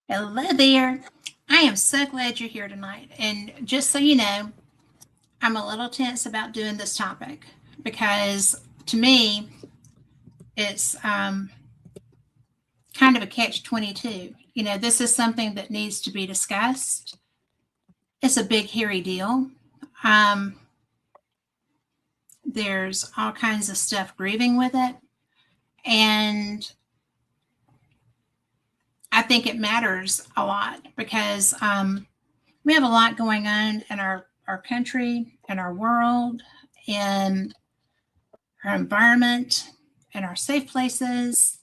Hello there. I am so glad you're here tonight. And just so you know, I'm a little tense about doing this topic because to me, it's kind of a catch 22. This is something that needs to be discussed. It's a big, hairy deal. Um, there's all kinds of stuff grieving with it. And I think it matters a lot because we have a lot going on in our country, in our world, in our environment, in our safe places.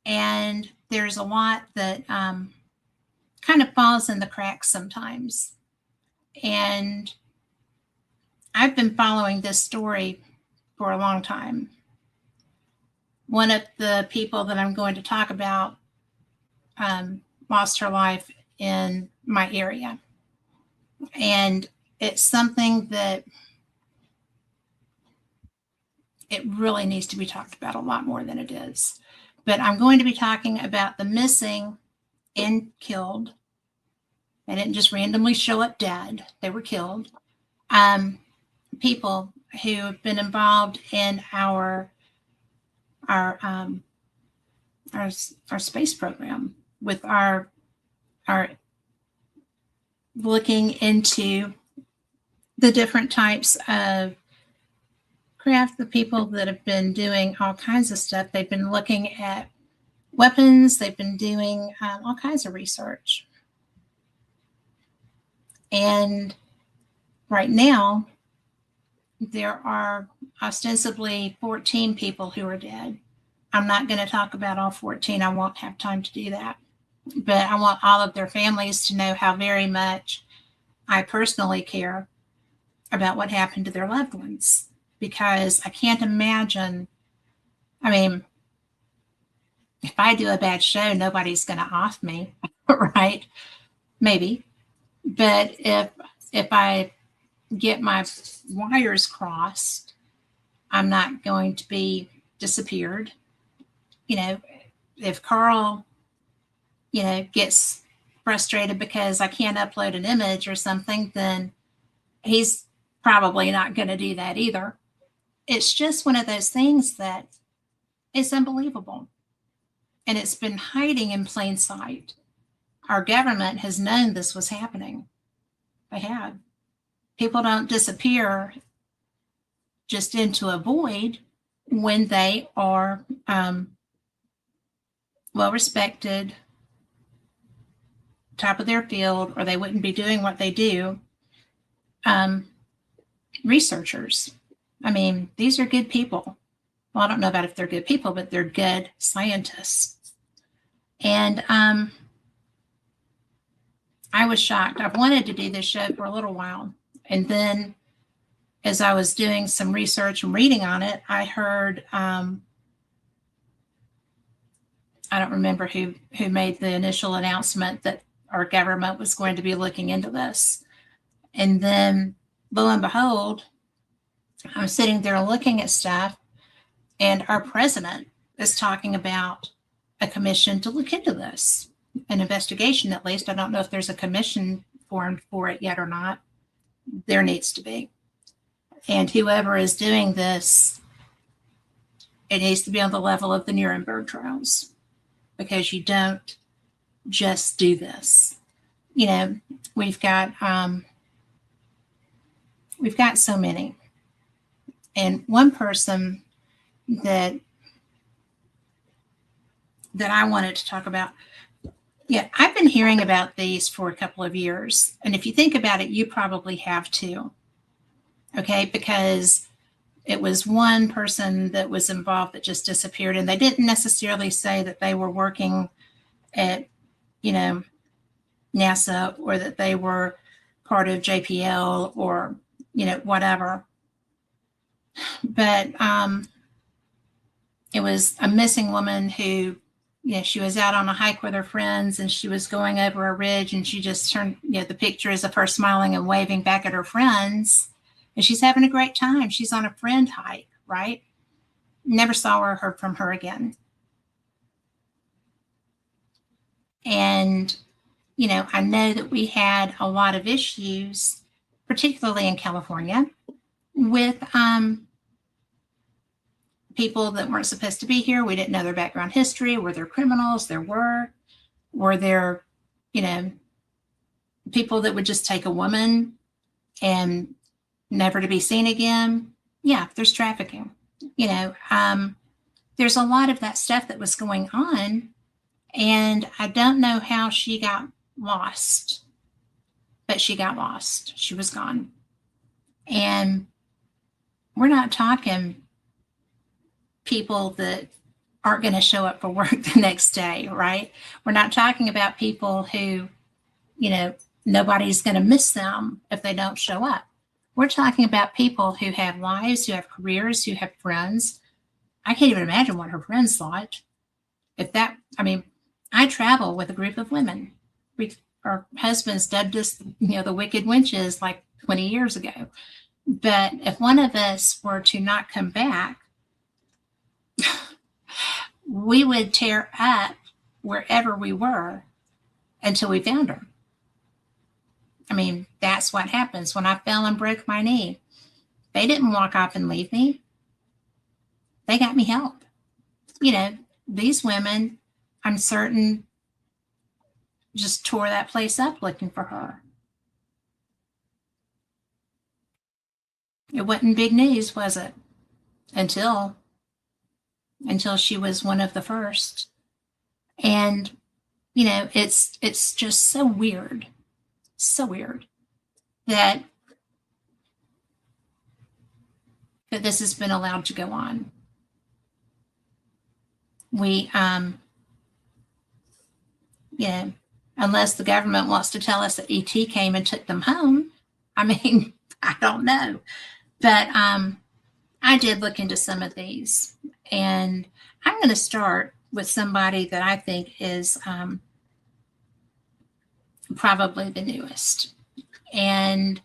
And there's a lot that kind of falls in the cracks sometimes. And I've been following this story for a long time. One of the people that I'm going to talk about lost her life in my area. And it's something that it really needs to be talked about a lot more than it is. But I'm going to be talking about the missing and killed. They didn't just randomly show up dead, they were killed. People who have been involved in our space program with our looking into the different types of craft, the people that have been doing all kinds of stuff. They've been looking at weapons, they've been doing all kinds of research. And right now, there are ostensibly 14 people who are dead. I'm not going to talk about all 14. I won't have time to do that. But I want all of their families to know how very much I personally care about what happened to their loved ones. Because I can't imagine, if I do a bad show, nobody's going to off me, right? Maybe. But if I get my wires crossed, I'm not going to be disappeared. If Carl, gets frustrated because I can't upload an image or something, then he's probably not going to do that either. It's just one of those things that is unbelievable. And it's been hiding in plain sight. Our government has known this was happening. They have. People don't disappear just into a void when they are well respected, top of their field, or they wouldn't be doing what they do. Researchers. These are good people. Well, I don't know about if they're good people, but they're good scientists. And I was shocked. I've wanted to do this show for a little while. And then as I was doing some research and reading on it, I heard, I don't remember who made the initial announcement that our government was going to be looking into this. And then lo and behold, I'm sitting there looking at stuff, and our president is talking about a commission to look into this, an investigation at least. I don't know if there's a commission formed for it yet or not. There needs to be. And whoever is doing this, it needs to be on the level of the Nuremberg trials, because you don't just do this. We've got so many. And one person that I wanted to talk about, I've been hearing about these for a couple of years. And if you think about it, you probably have too. Okay, because it was one person that was involved that just disappeared, and they didn't necessarily say that they were working at, NASA, or that they were part of JPL, or, whatever. But it was a missing woman who, she was out on a hike with her friends, and she was going over a ridge, and she just turned, the picture is of her smiling and waving back at her friends, and she's having a great time. She's on a friend hike, right? Never saw her or heard from her again. And I know that we had a lot of issues, particularly in California, with people that weren't supposed to be here. We didn't know their background history. Were there criminals? Were there, people that would just take a woman and never to be seen again? Yeah, there's trafficking. There's a lot of that stuff that was going on, and I don't know how she got lost, but she got lost. She was gone. And we're not talking people that aren't going to show up for work the next day, right? We're not talking about people who, nobody's going to miss them if they don't show up. We're talking about people who have lives, who have careers, who have friends. I can't even imagine what her friends thought. I travel with a group of women. Our husbands dubbed us, the wicked wenches like 20 years ago. But if one of us were to not come back, we would tear up wherever we were until we found her. That's what happens. When I fell and broke my knee, they didn't walk off and leave me. They got me help. These women, I'm certain, just tore that place up looking for her. It wasn't big news, was it? Until she was one of the first. And, it's just so weird that this has been allowed to go on. We, unless the government wants to tell us that ET came and took them home, I don't know. But I did look into some of these, and I'm going to start with somebody that I think is probably the newest. And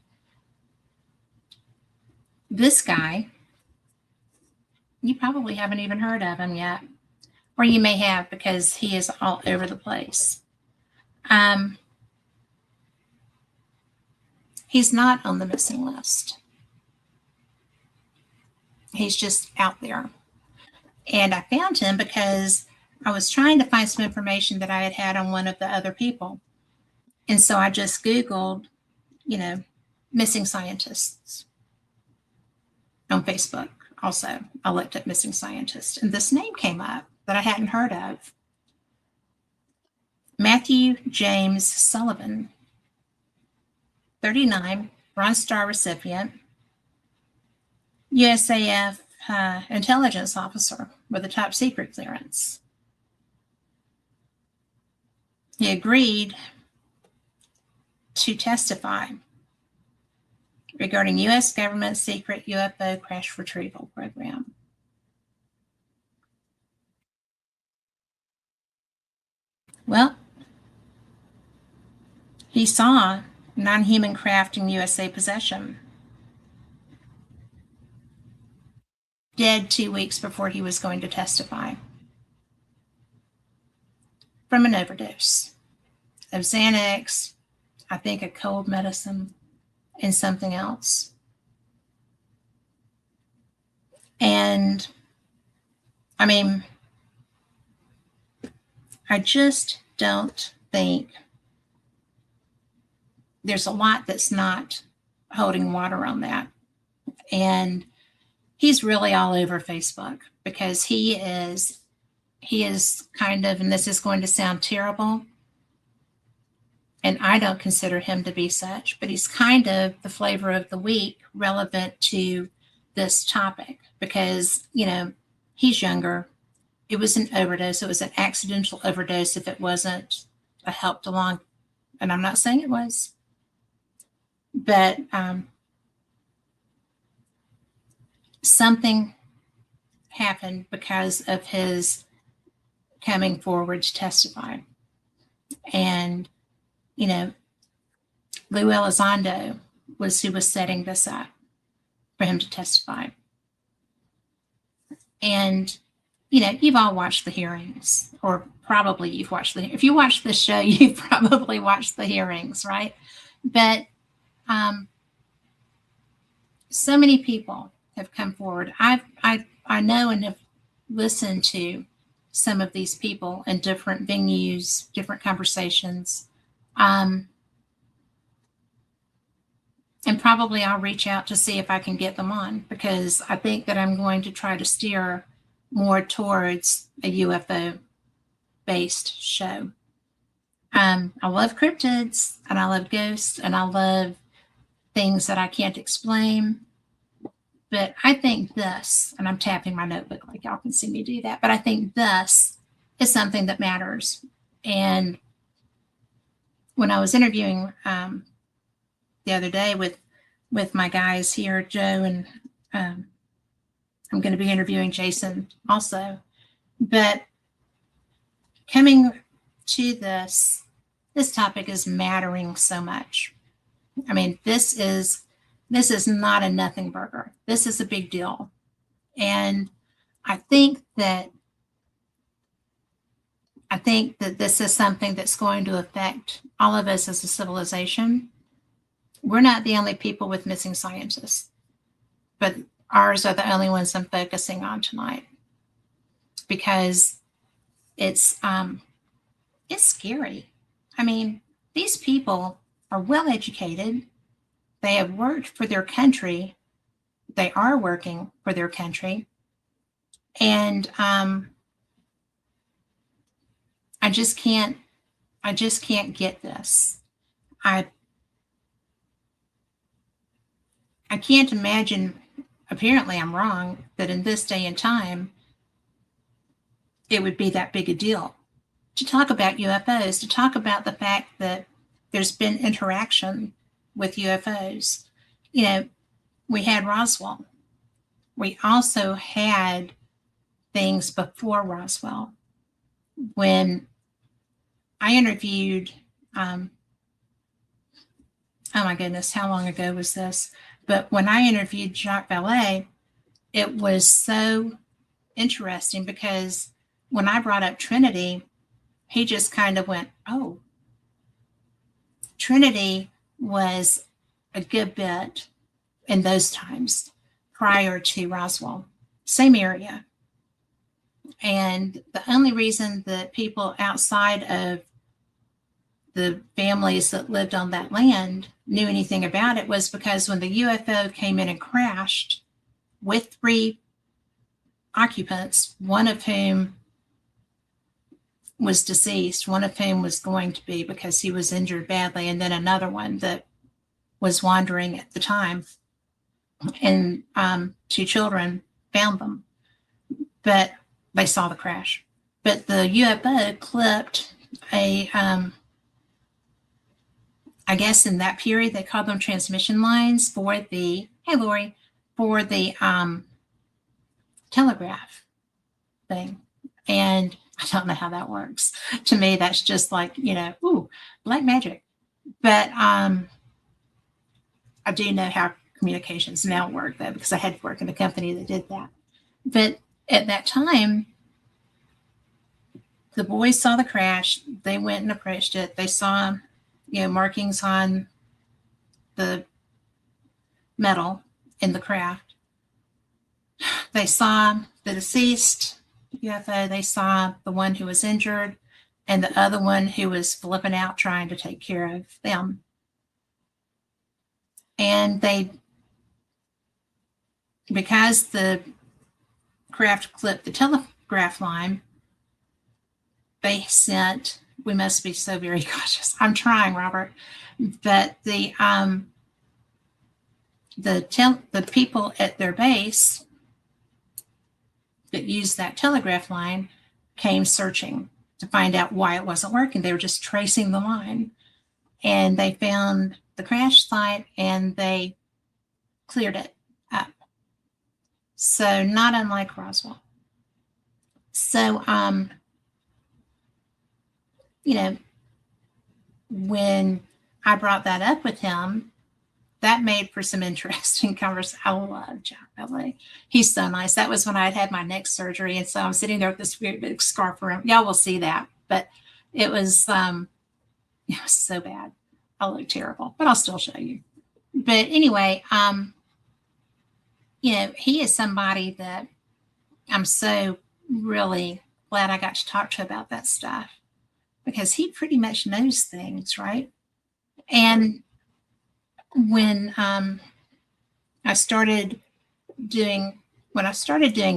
this guy, you probably haven't even heard of him yet, or you may have, because he is all over the place. He's not on the missing list. He's just out there. And I found him because I was trying to find some information that I had on one of the other people. And so I just Googled, missing scientists on Facebook. Also, I looked at missing scientists, and this name came up that I hadn't heard of. Matthew James Sullivan, 39, Bronze Star recipient, USAF intelligence officer with a top secret clearance. He agreed to testify regarding U.S. government secret UFO crash retrieval program. Well, he saw non-human craft in USA possession. Dead 2 weeks before he was going to testify from an overdose of Xanax, I think a cold medicine, and something else. And I just don't think there's a lot that's not holding water on that. And he's really all over Facebook because he is kind of, and this is going to sound terrible, and I don't consider him to be such, but he's kind of the flavor of the week relevant to this topic because, he's younger. It was an overdose. It was an accidental overdose if it wasn't a helped along. And I'm not saying it was, but something happened because of his coming forward to testify. And Lou Elizondo was who was setting this up for him to testify. And you've all watched the hearings, or probably you've watched if you watch the show, you've probably watched the hearings, right? But so many people have come forward. I know and have listened to some of these people in different venues, different conversations. And probably I'll reach out to see if I can get them on, because I think that I'm going to try to steer more towards a UFO based show. I love cryptids, and I love ghosts, and I love things that I can't explain. But I think this, and I'm tapping my notebook like y'all can see me do that, but I think this is something that matters. And when I was interviewing the other day with my guys here, Joe, and I'm going to be interviewing Jason also. But coming to this topic is mattering so much. I mean, this is not a nothing burger. This is a big deal. And I think that this is something that's going to affect all of us as a civilization. We're not the only people with missing scientists, but ours are the only ones I'm focusing on tonight, because it's scary. I mean, these people are well educated. They have worked for their country. They are working for their country. And I just can't get this. I can't imagine, apparently I'm wrong, that in this day and time, it would be that big a deal to talk about UFOs, to talk about the fact that there's been interaction with UFOs. We had Roswell. We also had things before Roswell. When I interviewed, oh my goodness, how long ago was this? But when I interviewed Jacques Vallée, it was so interesting, because when I brought up Trinity, he just kind of went, oh, Trinity was a good bit in those times prior to Roswell, same area. And the only reason that people outside of the families that lived on that land knew anything about it was because when the UFO came in and crashed with 3 occupants, one of whom was deceased, one of whom was going to be because he was injured badly, and then another one that was wandering at the time, and 2 children found them, but they saw the crash. But the UFO clipped a I guess in that period, they called them transmission lines for the, hey, Lori, for the telegraph thing. And I don't know how that works. To me, that's just like, ooh, black magic. But I do know how communications now work, though, because I had to work in a company that did that. But at that time, the boys saw the crash. They went and approached it. They saw markings on the metal in the craft. They saw the deceased UFO. They saw the one who was injured and the other one who was flipping out trying to take care of them. And because the craft clipped the telegraph line, they sent, we must be so very cautious. I'm trying, Robert. But the people at their base that used that telegraph line came searching to find out why it wasn't working. They were just tracing the line, and they found the crash site and they cleared it up. So not unlike Roswell. So, when I brought that up with him, that made for some interesting conversation. I love Jack Ballet. He's so nice. That was when I had my neck surgery. And so I'm sitting there with this weird big scarf around. Y'all will see that. But it was so bad. I look terrible, but I'll still show you. But anyway, he is somebody that I'm so really glad I got to talk to about that stuff, because he pretty much knows things, right? And when I started doing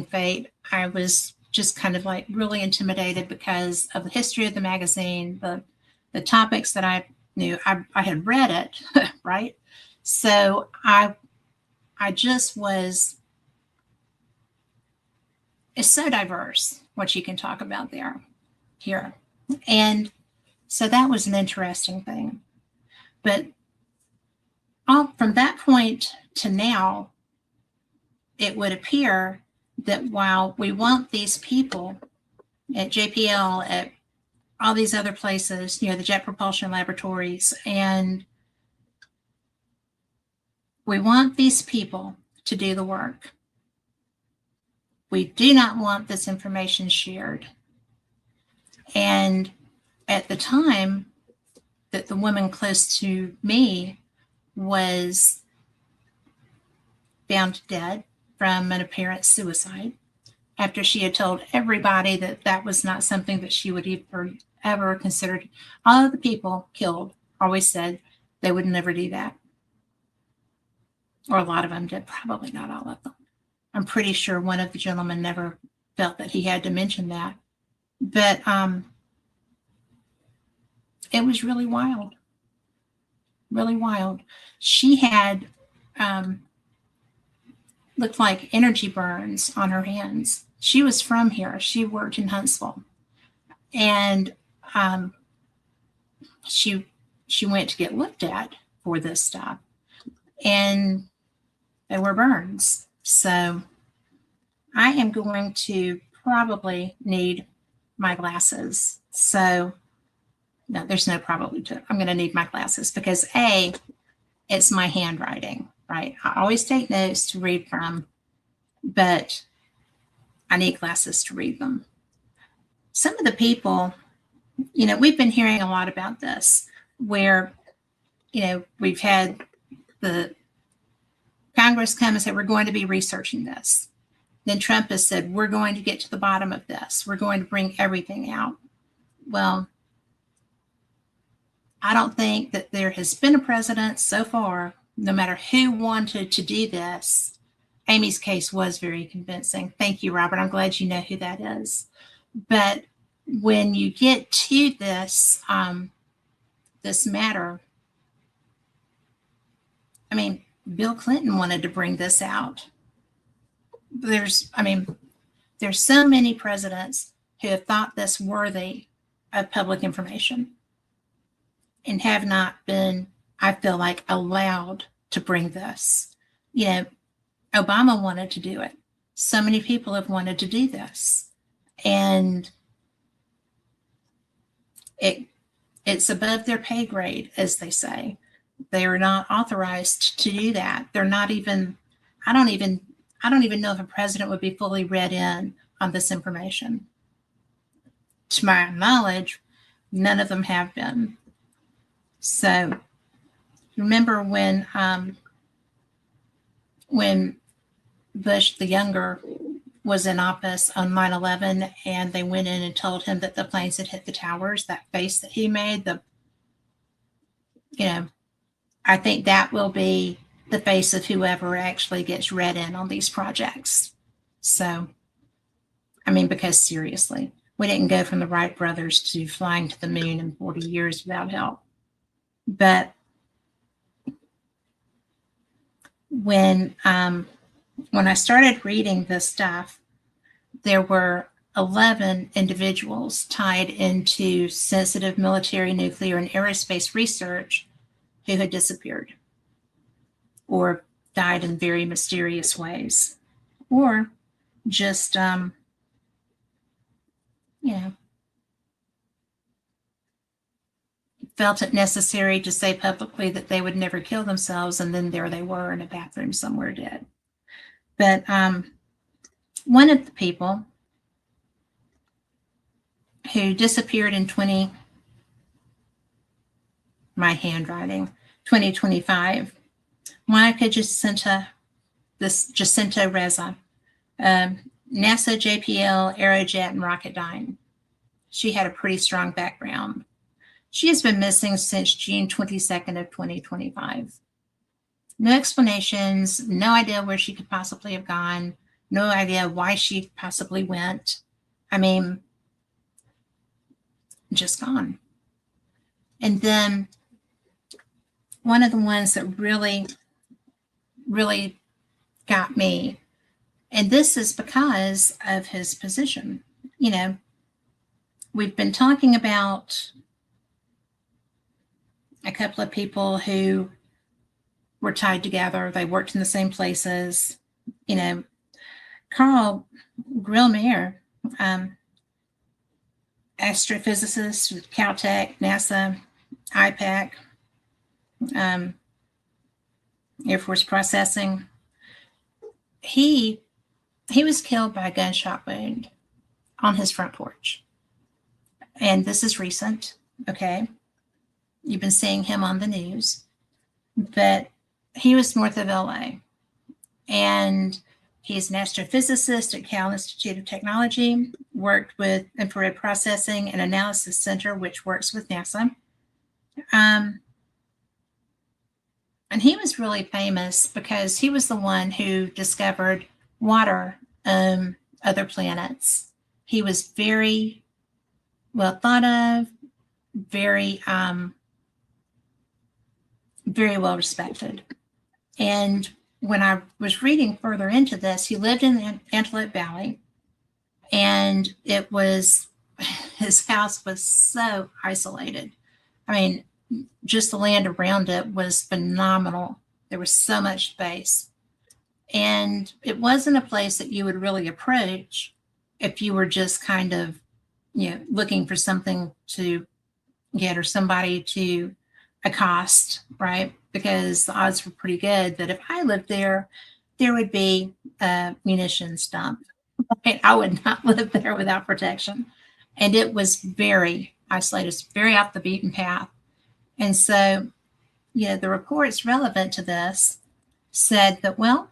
Fate, I was just kind of like really intimidated because of the history of the magazine, the topics that I knew. I had read it, right? So I just was, it's so diverse what you can talk about here. And so that was an interesting thing. But from that point to now, it would appear that while we want these people at JPL, at all these other places, the Jet Propulsion Laboratories, and we want these people to do the work, we do not want this information shared. And at the time that the woman close to me was found dead from an apparent suicide, after she had told everybody that that was not something that she would ever considered. All of the people killed always said they would never do that. Or a lot of them did, probably not all of them. I'm pretty sure one of the gentlemen never felt that he had to mention that. But it was really wild. Really wild. She had looked like energy burns on her hands. She was from here. She worked in Huntsville. And she went to get looked at for this stuff. And there were burns. So I am going to probably need my glasses. So no, there's no probably to it. I'm going to need my glasses because A, it's my handwriting, right? I always take notes to read from, but I need glasses to read them. Some of the people, we've been hearing a lot about this where, we've had the Congress come and say, we're going to be researching this. Then Trump has said, we're going to get to the bottom of this. We're going to bring everything out. Well, I don't think that there has been a president so far, no matter who wanted to do this. Amy's case was very convincing. Thank you, Robert. I'm glad you know who that is. But when you get to this, this matter, I mean, Bill Clinton wanted to bring this out. There's so many presidents who have thought this worthy of public information and have not been, I feel like, allowed to bring this. Obama wanted to do it. So many people have wanted to do this. And it's above their pay grade, as they say. They are not authorized to do that. They're not even, I don't even know if a president would be fully read in on this information. To my knowledge, none of them have been. So remember when Bush the Younger was in office on 9/11 and they went in and told him that the planes had hit the towers, that face that he made, I think that will be the face of whoever actually gets read in on these projects. So, because seriously, we didn't go from the Wright brothers to flying to the moon in 40 years without help. But when I started reading this stuff, there were 11 individuals tied into sensitive military, nuclear, and aerospace research who had disappeared or died in very mysterious ways, or just, felt it necessary to say publicly that they would never kill themselves, and then there they were in a bathroom somewhere dead. But one of the people who disappeared in 2025, Monica Jacinta Reza, NASA, JPL, Aerojet, and Rocketdyne. She had a pretty strong background. She has been missing since June 22nd of 2025. No explanations, no idea where she could possibly have gone, no idea why she possibly went. I mean, just gone. And then one of the ones that really, really got me, and this is because of his position. You know, we've been talking about a couple of people who were tied together. They worked in the same places. You know, Carl Grillmeyer, astrophysicist with Caltech, NASA, IPAC, Air Force Processing. He was killed by a gunshot wound on his front porch. And this is recent, okay? You've been seeing him on the news. But he was north of LA. And he's an astrophysicist at Cal Institute of Technology, worked with Infrared Processing and Analysis Center, which works with NASA. And he was really famous because he was the one who discovered water on other planets. He was very well thought of, very well respected. And when I was reading further into this, he lived in the Antelope Valley, and his house was so isolated. I mean, just the land around it was phenomenal. There was so much space. And it wasn't a place that you would really approach if you were just kind of, looking for something to get or somebody to accost, right? Because the odds were pretty good that if I lived there, there would be a munitions dump. I would not live there without protection. And it was very isolated, very off the beaten path. And so, the reports relevant to this said that, well,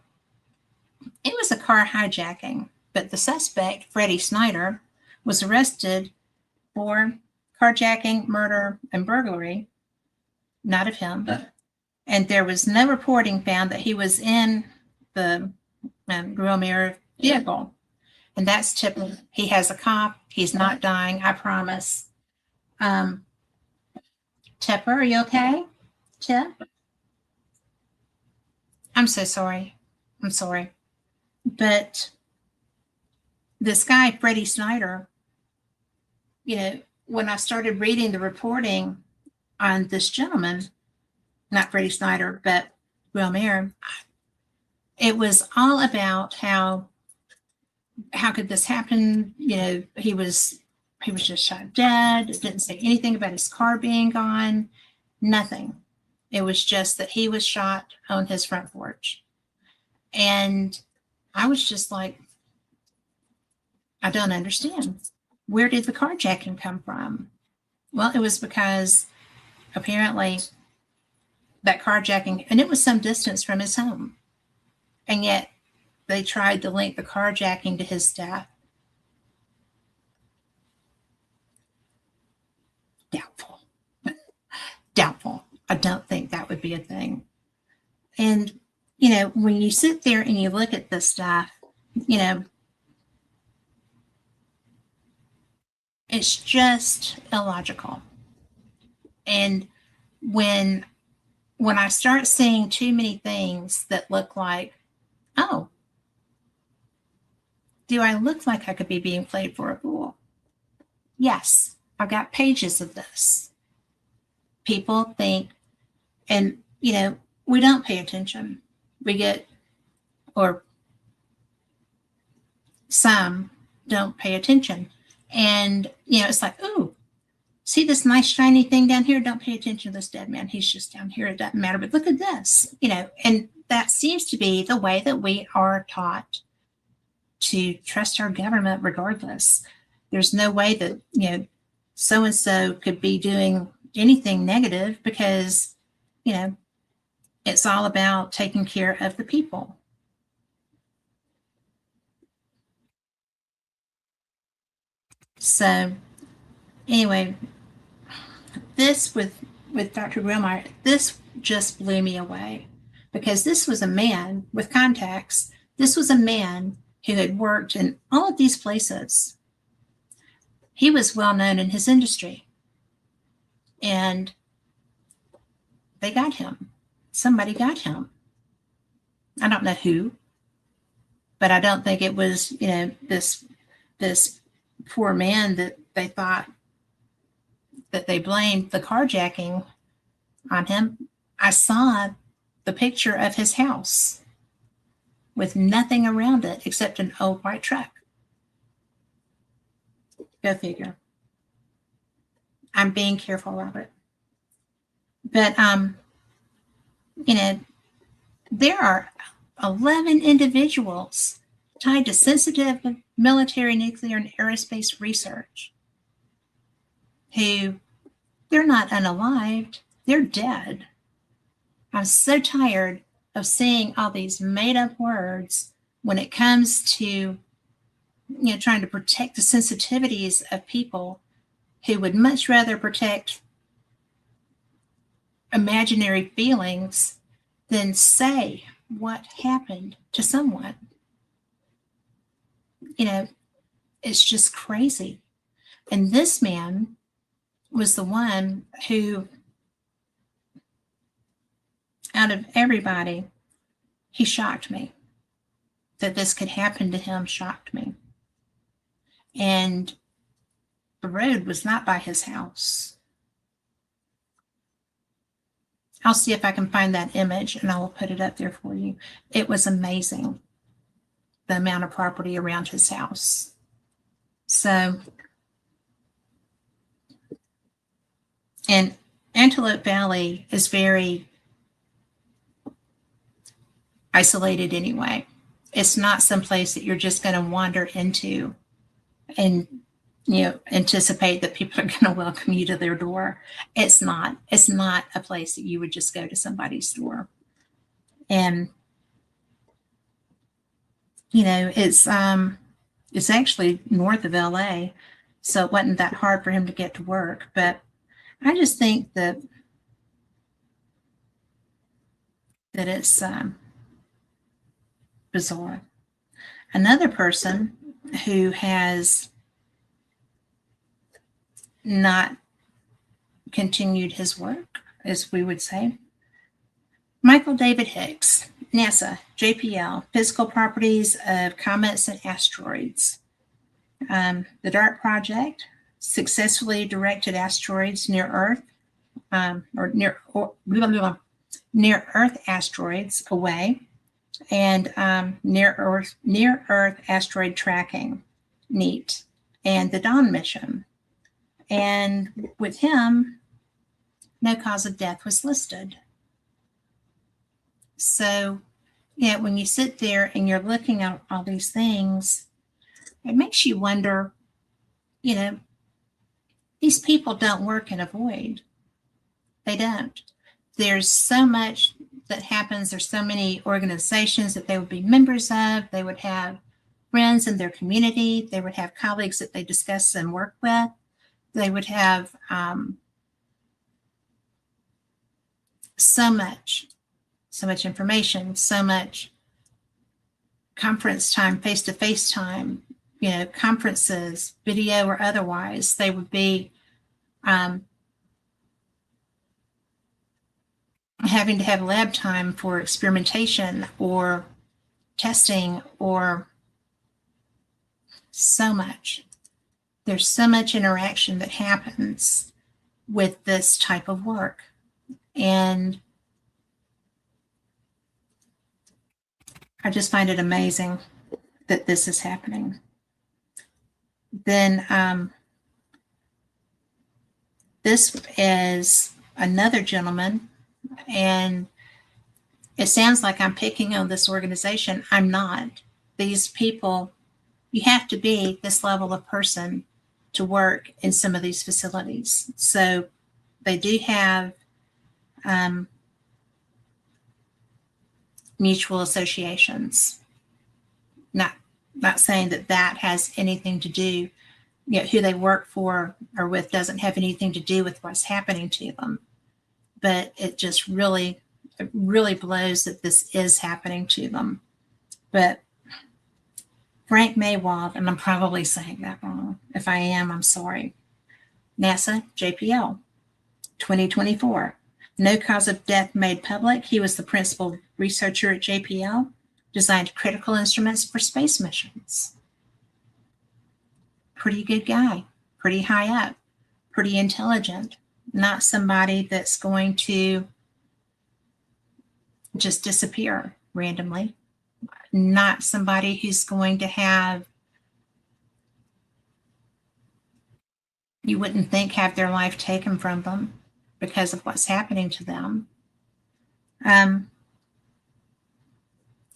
it was a car hijacking, but the suspect, Freddie Snyder, was arrested for carjacking, murder, and burglary, not of him. And there was no reporting found that he was in the Grillmeyer vehicle. And that's typical. He has a cop. He's not dying, I promise. Tipper, are you okay? Tip? I'm so sorry. I'm sorry. But this guy, Freddie Snyder, when I started reading the reporting on this gentleman, not Freddie Snyder, but Grillmeyer, it was all about how could this happen? He was just shot dead. It didn't say anything about his car being gone. Nothing. It was just that he was shot on his front porch. And I was just like, I don't understand. Where did the carjacking come from? Well, it was because apparently that carjacking, and it was some distance from his home. And yet they tried to link the carjacking to his death. Doubtful. I don't think that would be a thing. And, when you sit there and you look at this stuff, it's just illogical. And when I start seeing too many things that look like, oh, do I look like I could be being played for a fool? Yes, I've got pages of this. People think, and, we don't pay attention. We get, or some don't pay attention. And, it's like, ooh, see this nice shiny thing down here? Don't pay attention to this dead man. He's just down here. It doesn't matter. But look at this, and that seems to be the way that we are taught to trust our government regardless. There's no way that, so-and-so could be doing anything negative because, it's all about taking care of the people. So anyway, this with Dr. Grillmeyer, this just blew me away because this was a man with contacts. This was a man who had worked in all of these places. He was well known in his industry. And they got him. Somebody got him. I don't know who, but I don't think it was, this poor man that they thought that they blamed the carjacking on him. I saw the picture of his house with nothing around it except an old white truck. Go figure. I'm being careful, Robert. But, there are 11 individuals tied to sensitive military, nuclear, and aerospace research who, they're not unalived, they're dead. I'm so tired of seeing all these made up words when it comes to, trying to protect the sensitivities of people who would much rather protect imaginary feelings than say what happened to someone. It's just crazy. And this man was the one who, out of everybody, he shocked me. That this could happen to him shocked me. And the road was not by his house. I'll see if I can find that image and I will put it up there for you. It was amazing, the amount of property around his house. So, and Antelope Valley is very isolated anyway. It's not someplace that you're just going to wander into and anticipate that people are going to welcome you to their door. It's not a place that you would just go to somebody's door. And it's actually north of LA, so it wasn't that hard for him to get to work. But I just think that it's bizarre. Another person who has not continued his work, as we would say, Michael David Hicks, NASA, JPL, Physical Properties of Comets and Asteroids. The DART project successfully directed asteroids near Earth, near Earth asteroids away, and near Earth asteroid tracking, NEAT, and the Dawn mission. And with him, no cause of death was listed. So, when you sit there and you're looking at all these things, it makes you wonder, these people don't work in a void. They don't. There's so much that happens. There's so many organizations that they would be members of. They would have friends in their community. They would have colleagues that they discuss and work with. They would have so much information, so much conference time, face-to-face time, conferences, video or otherwise. They would be having to have lab time for experimentation or testing or so much. There's so much interaction that happens with this type of work. And I just find it amazing that this is happening. Then This is another gentleman, and it sounds like I'm picking on this organization. I'm not. These people, you have to be this level of person to work in some of these facilities. So they do have mutual associations. Not saying that that has anything to do, who they work for or with doesn't have anything to do with what's happening to them. But it just really blows that this is happening to them. But Frank Maywald, and I'm probably saying that wrong. If I am, I'm sorry. NASA, JPL, 2024. No cause of death made public. He was the principal researcher at JPL, designed critical instruments for space missions. Pretty good guy, pretty high up, pretty intelligent, not somebody that's going to just disappear randomly, not somebody who's going to have, you wouldn't think, have their life taken from them because of what's happening to them.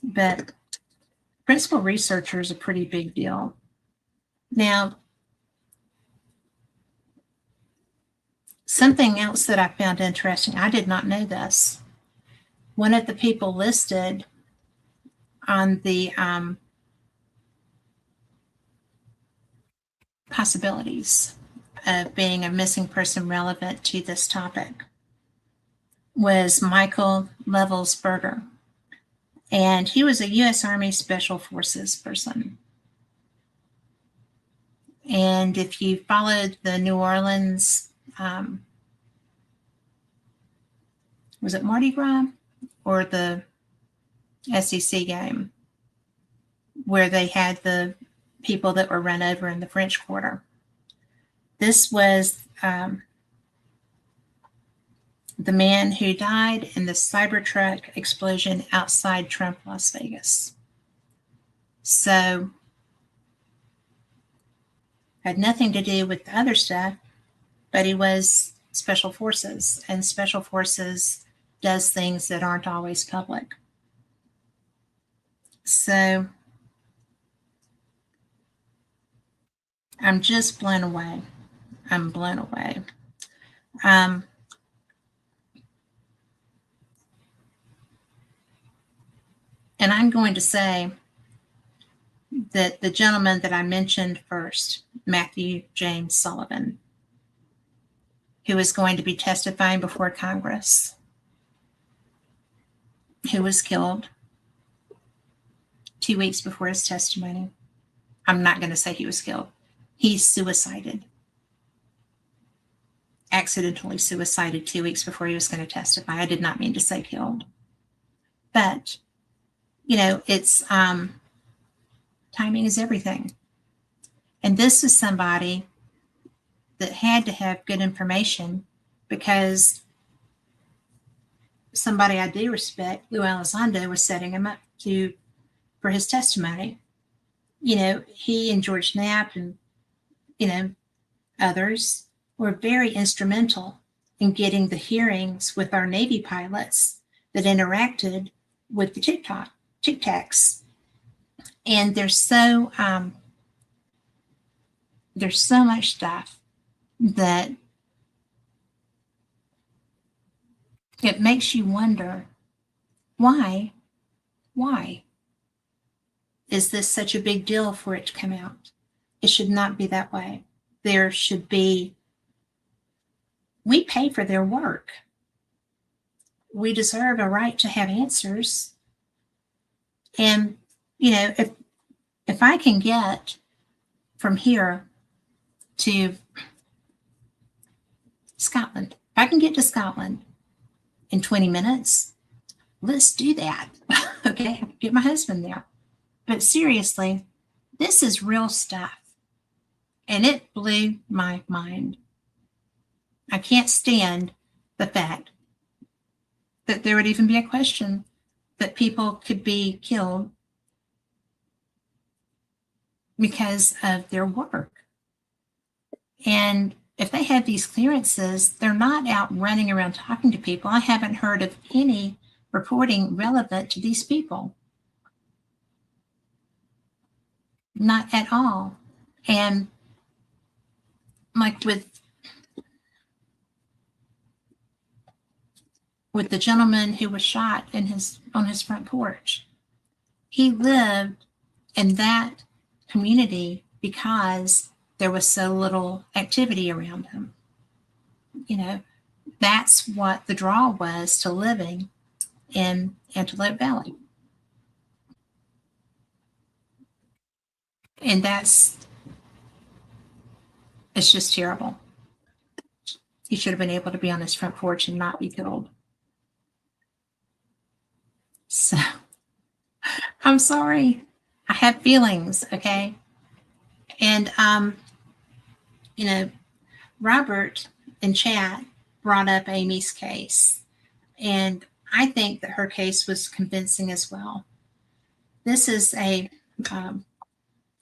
But principal researcher is a pretty big deal. Now, something else that I found interesting, I did not know this. One of the people listed on the possibilities of being a missing person relevant to this topic was Michael Levelsberger. And he was a U.S. Army Special Forces person. And if you followed the New Orleans, was it Mardi Gras or the SEC game where they had the people that were run over in the French Quarter? This was the man who died in the Cybertruck explosion outside Trump, Las Vegas. So, had nothing to do with the other stuff, but he was Special Forces, and Special Forces does things that aren't always public. So, I'm just blown away. I'm blown away. And I'm going to say that the gentleman that I mentioned first, Matthew James Sullivan, who is going to be testifying before Congress, who was killed 2 weeks before his testimony. I'm not going to say he was killed. He suicided. Accidentally suicided 2 weeks before he was going to testify. I did not mean to say killed. But, it's timing is everything. And this is somebody that had to have good information because somebody I do respect, Lou Elizondo, was setting him up for his testimony. He and George Knapp and, others were very instrumental in getting the hearings with our Navy pilots that interacted with the Tic Tacs. And there's so much stuff that it makes you wonder, why is this such a big deal for it to come out? It should not be that way. There should be, we pay for their work. We deserve a right to have answers. And, if I can get from here to Scotland, if I can get to Scotland in 20 minutes, let's do that. Okay, get my husband there. But seriously, this is real stuff. And it blew my mind. I can't stand the fact that there would even be a question that people could be killed because of their work. And if they have these clearances, they're not out running around talking to people. I haven't heard of any reporting relevant to these people. Not at all. And like with the gentleman who was shot in his on his front porch, he lived in that community because there was so little activity around him. You know, that's what the draw was to living in Antelope Valley. And it's just terrible. He should have been able to be on his front porch and not be killed. So I'm sorry. I have feelings, okay? And you know, Robert in chat brought up Amy's case, and I think that her case was convincing as well. This is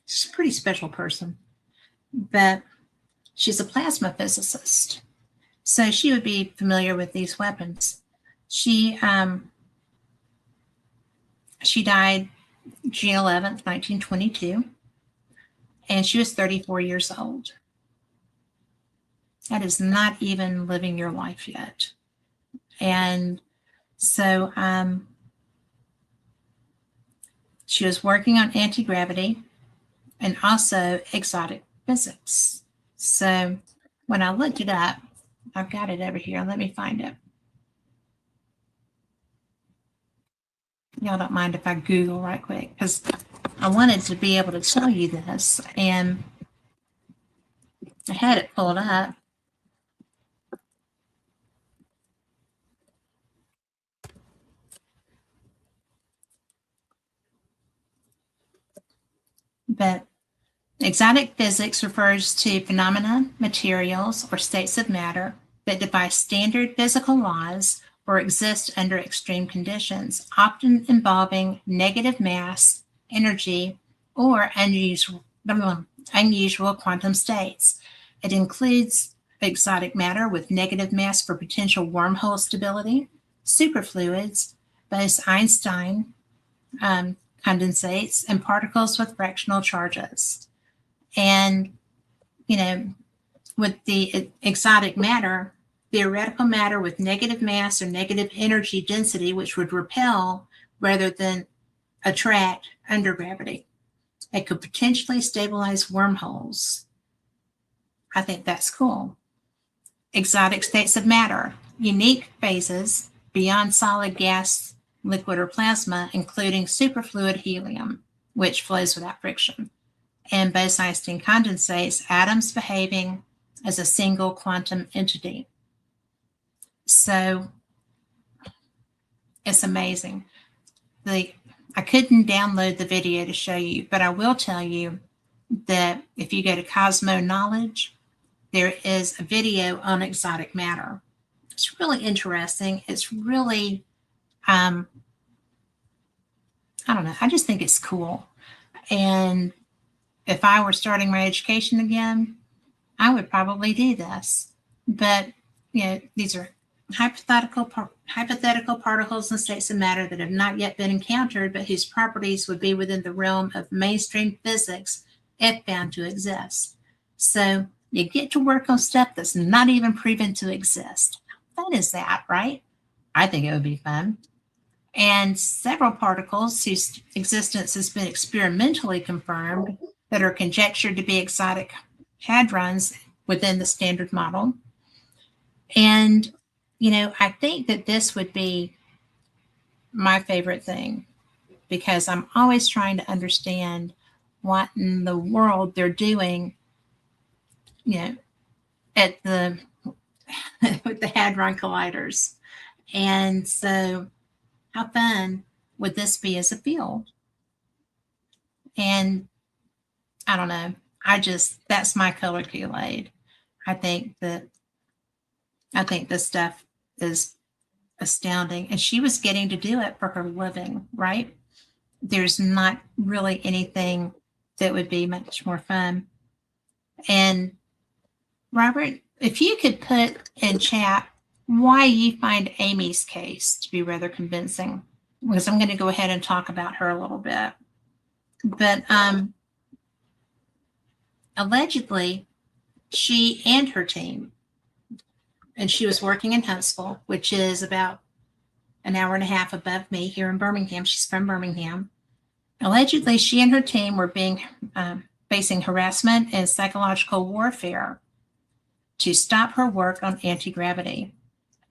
she's a pretty special person, but she's a plasma physicist, so she would be familiar with these weapons. She died June 11th, 1922, and she was 34 years old. That is not even living your life yet. And so she was working on anti-gravity and also exotic physics. So when I looked it up, I've got it over here. Let me find it. Y'all don't mind if I Google right quick, because I wanted to be able to tell you this, and I had it pulled up. But exotic physics refers to phenomena, materials, or states of matter that defy standard physical laws or exist under extreme conditions, often involving negative mass, energy, or unusual quantum states. It includes exotic matter with negative mass for potential wormhole stability, superfluids, Bose-Einstein condensates, and particles with fractional charges. And, you know, with the exotic matter, theoretical matter with negative mass or negative energy density, which would repel rather than attract under gravity. It could potentially stabilize wormholes. I think that's cool. Exotic states of matter, unique phases beyond solid gas, liquid, or plasma, including superfluid helium, which flows without friction, and Bose-Einstein condensates, atoms behaving as a single quantum entity. So it's amazing. I couldn't download the video to show you, but I will tell you that if you go to Cosmo Knowledge, there is a video on exotic matter. It's really interesting. It's really, I don't know, I just think it's cool. And if I were starting my education again, I would probably do this. But, you know, these are hypothetical particles and states of matter that have not yet been encountered, but whose properties would be within the realm of mainstream physics if found to exist. So you get to work on stuff that's not even proven to exist. How fun is that, right? I think it would be fun. And several particles whose existence has been experimentally confirmed that are conjectured to be exotic hadrons within the standard model. And, you know, I think that this would be my favorite thing, because I'm always trying to understand what in the world they're doing, you know, at the with the hadron colliders. And so how fun would this be as a field? And I don't know. That's my color Kool-Aid. I think this stuff is astounding. And she was getting to do it for her living, right? There's not really anything that would be much more fun. And Robert, if you could put in chat why you find Amy's case to be rather convincing, because I'm going to go ahead and talk about her a little bit. But allegedly, she and her team, and she was working in Huntsville, which is about an hour and a half above me here in Birmingham. She's from Birmingham. Allegedly, she and her team were facing harassment and psychological warfare to stop her work on anti-gravity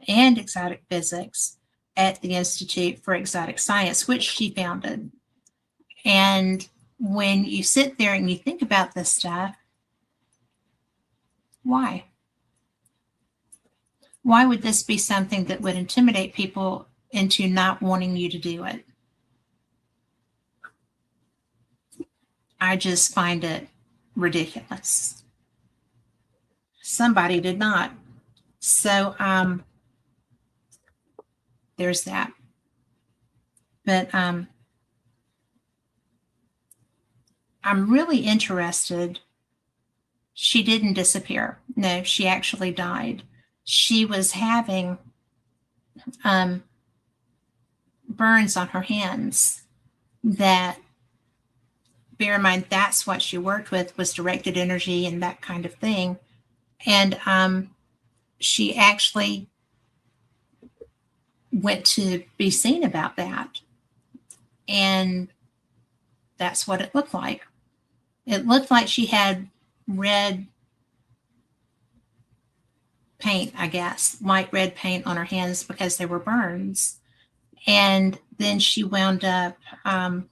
and exotic physics at the Institute for Exotic Science, which she founded. And when you sit there and you think about this stuff, why? Why would this be something that would intimidate people into not wanting you to do it? I just find it ridiculous. Somebody did not. So there's that. But I'm really interested. She didn't disappear. No, she actually died. She was having burns on her hands that, bear in mind, that's what she worked with, was directed energy and that kind of thing. And she actually went to be seen about that. And that's what it looked like. It looked like she had red paint, I guess, light red paint on her hands because they were burns. And then she wound up, let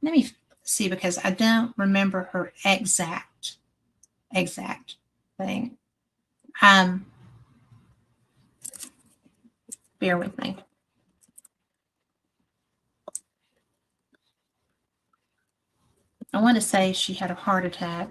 me see, because I don't remember her exact thing. Bear with me. I want to say she had a heart attack.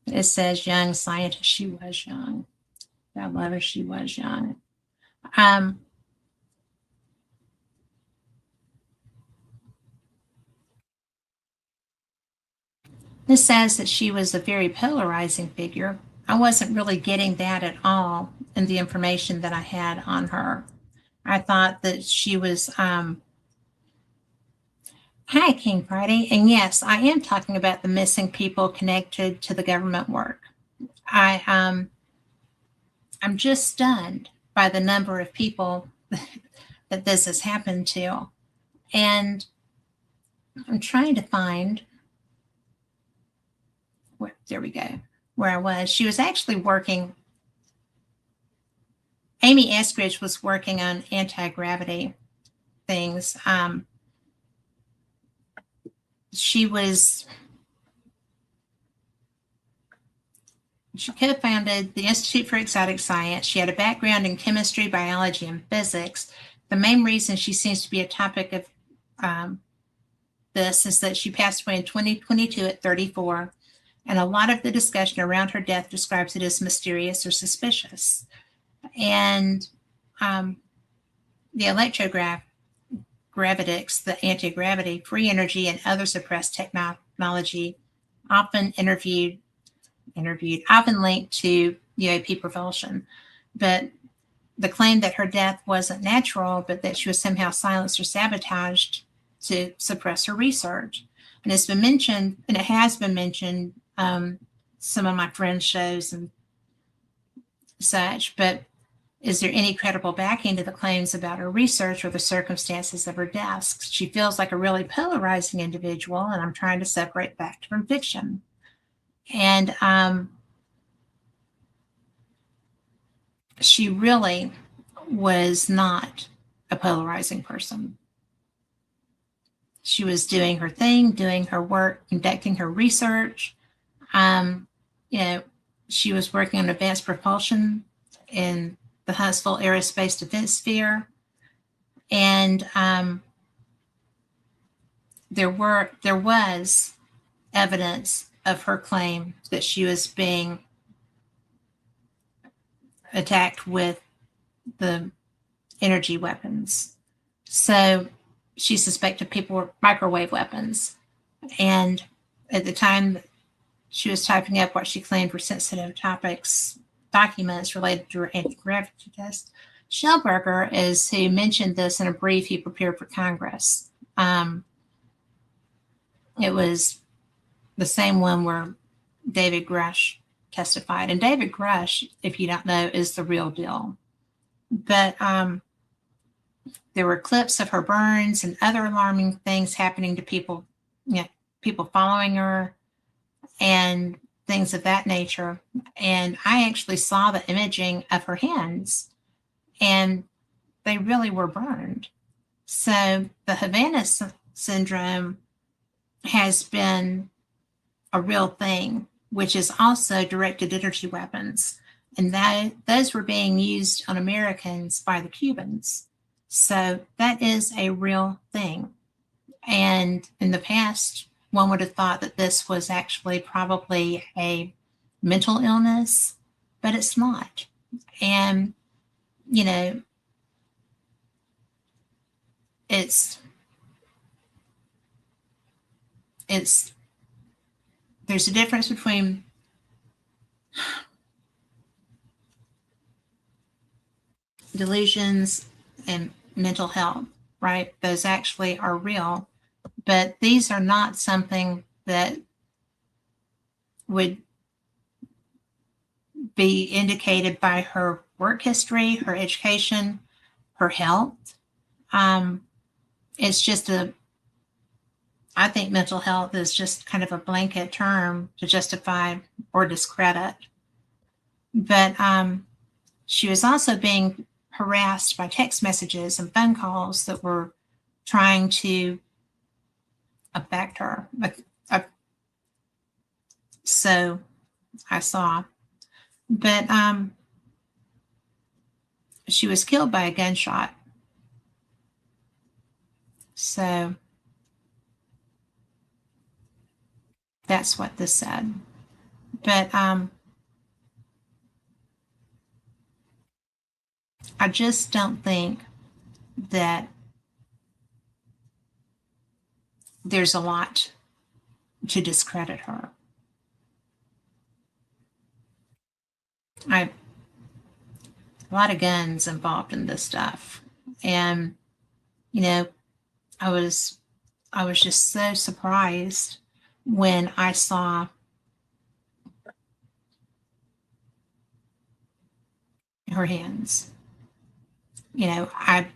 It says young scientist. She was young. God love her, she was young. This says that she was a very polarizing figure. I wasn't really getting that at all in the information that I had on her. I thought that she was, hi, King Friday. And yes, I am talking about the missing people connected to the government work. I'm just stunned by the number of people that this has happened to. And I'm trying to find, there we go, where I was. She was actually working, Amy Eskridge was working on anti-gravity things. She co-founded the Institute for Exotic Science. She had a background in chemistry, biology, and physics. The main reason she seems to be a topic of this is that she passed away in 2022 at 34, and a lot of the discussion around her death describes it as mysterious or suspicious. And the electrogravitics, the anti-gravity, free energy, and other suppressed technology often often linked to UAP propulsion. But the claim that her death wasn't natural, but that she was somehow silenced or sabotaged to suppress her research. And it's been mentioned, and it has been mentioned, some of my friends' shows and such, but is there any credible backing to the claims about her research or the circumstances of her death? She feels like a really polarizing individual, and I'm trying to separate fact from fiction. And she really was not a polarizing person. She was doing her thing, doing her work, conducting her research. She was working on advanced propulsion in the Huntsville Aerospace Defense Sphere. And there was evidence of her claim that she was being attacked with the energy weapons. So she suspected people were microwave weapons. And at the time she was typing up what she claimed were sensitive topics, documents related to her anti-gravity test, Schellberger is who mentioned this in a brief he prepared for Congress. It was the same one where David Grush testified. And David Grush, if you don't know, is the real deal. But there were clips of her burns and other alarming things happening to people, people following her and things of that nature. And I actually saw the imaging of her hands, and they really were burned. So the Havana syndrome has been a real thing, which is also directed energy weapons. And those were being used on Americans by the Cubans. So that is a real thing. And in the past, one would have thought that this was actually probably a mental illness, but it's not. And, there's a difference between delusions and mental health, right? Those actually are real, but these are not something that would be indicated by her work history, her education, her health. It's just I think mental health is just kind of a blanket term to justify or discredit. But she was also being harassed by text messages and phone calls that were trying to affect her. So I saw. But she was killed by a gunshot. So that's what this said. But I just don't think that there's a lot to discredit her. A lot of guns involved in this stuff. And, I was just so surprised when I saw her hands. I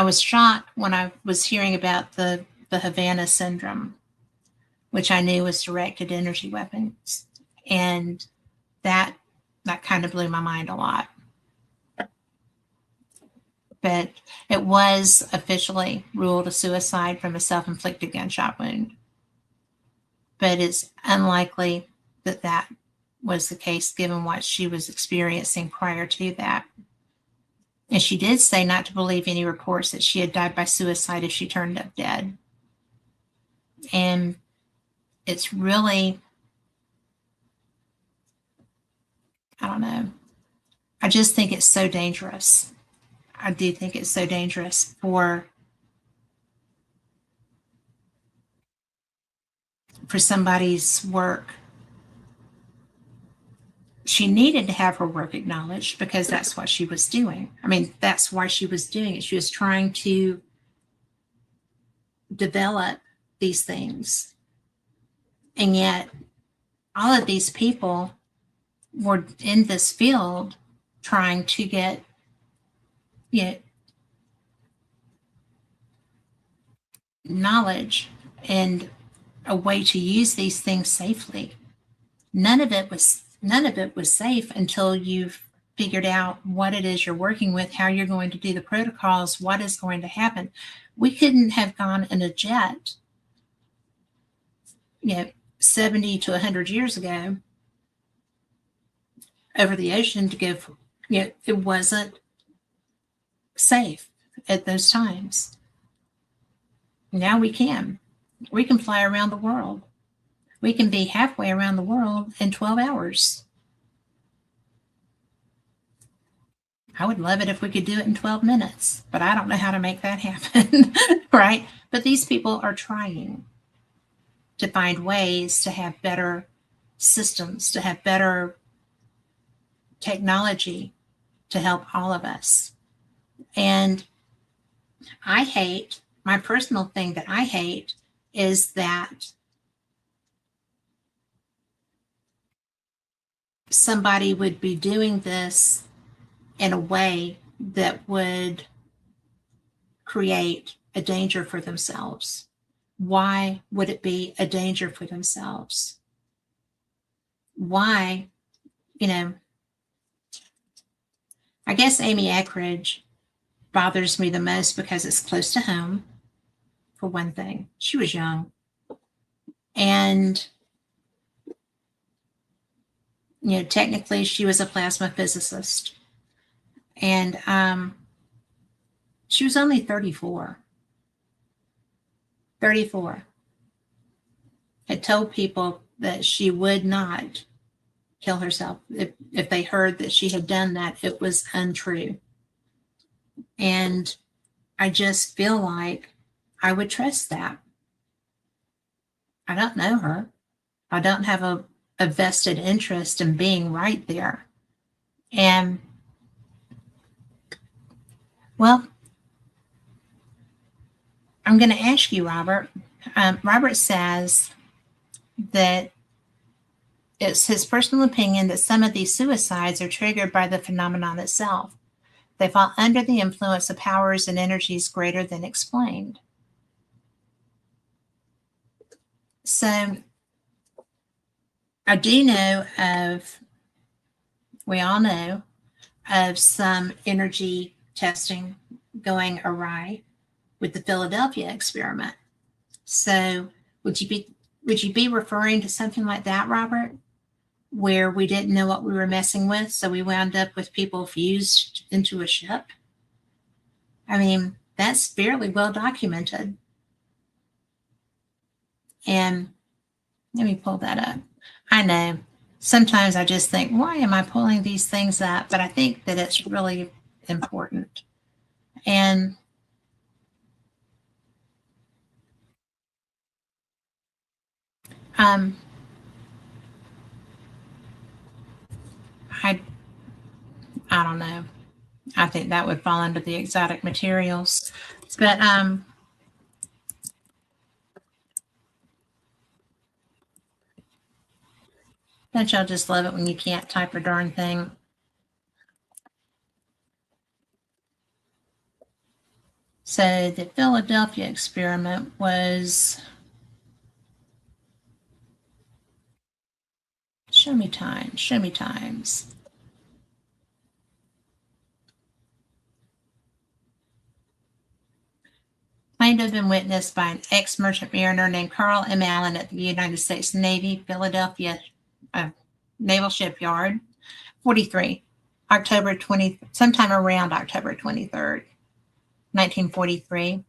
was shocked when I was hearing about the Havana syndrome, which I knew was directed energy weapons. And that kind of blew my mind a lot. But it was officially ruled a suicide from a self-inflicted gunshot wound. But it's unlikely that that was the case given what she was experiencing prior to that. And she did say not to believe any reports that she had died by suicide if she turned up dead. And it's really, I don't know. I just think it's so dangerous. I do think it's so dangerous for somebody's work. She needed to have her work acknowledged because that's what she was doing. I mean, that's why she was doing it. She was trying to develop these things. And yet, all of these people were in this field trying to get knowledge and a way to use these things safely. None of it was safe until you've figured out what it is you're working with, how you're going to do the protocols, what is going to happen. We couldn't have gone in a jet, 70 to 100 years ago over the ocean to go, it wasn't safe at those times. Now we can. We can fly around the world. We can be halfway around the world in 12 hours. I would love it if we could do it in 12 minutes, but I don't know how to make that happen, right? But these people are trying to find ways to have better systems, to have better technology to help all of us. And I hate, my personal thing that I hate is that somebody would be doing this in a way that would create a danger for themselves. Why would it be a danger for themselves? Why, you know, I guess Amy Eckridge bothers me the most because it's close to home, for one thing. She was young. And, technically she was a plasma physicist. And she was only 34. 34. Had told people that she would not kill herself. If they heard that she had done that, it was untrue. And I just feel like I would trust that. I don't know her. I don't have a vested interest in being right there. And, well, I'm going to ask you, Robert. Robert says that it's his personal opinion that some of these suicides are triggered by the phenomenon itself. They fall under the influence of powers and energies greater than explained. So I do know we all know of some energy testing going awry with the Philadelphia experiment. So would you be referring to something like that, Robert, where we didn't know what we were messing with, so we wound up with people fused into a ship? I mean, that's fairly well documented. And let me pull that up. I know sometimes I just think, why am I pulling these things up? But I think that it's really important. And I I don't know. I think that would fall under the exotic materials. But don't y'all just love it when you can't type a darn thing? So the Philadelphia experiment was, show me times. Claimed to have been witnessed by an ex-merchant mariner named Carl M. Allen at the United States Navy, Philadelphia Naval Shipyard, 43, October 20, sometime around October 23rd, 1943.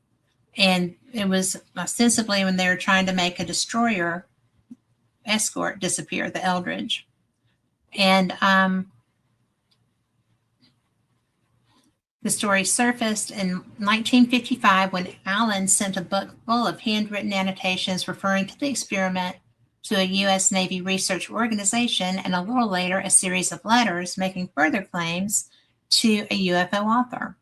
And it was ostensibly when they were trying to make a destroyer escort disappear, the Eldridge. And the story surfaced in 1955 when Allen sent a book full of handwritten annotations referring to the experiment to a U.S. Navy research organization, and a little later, a series of letters making further claims to a UFO author.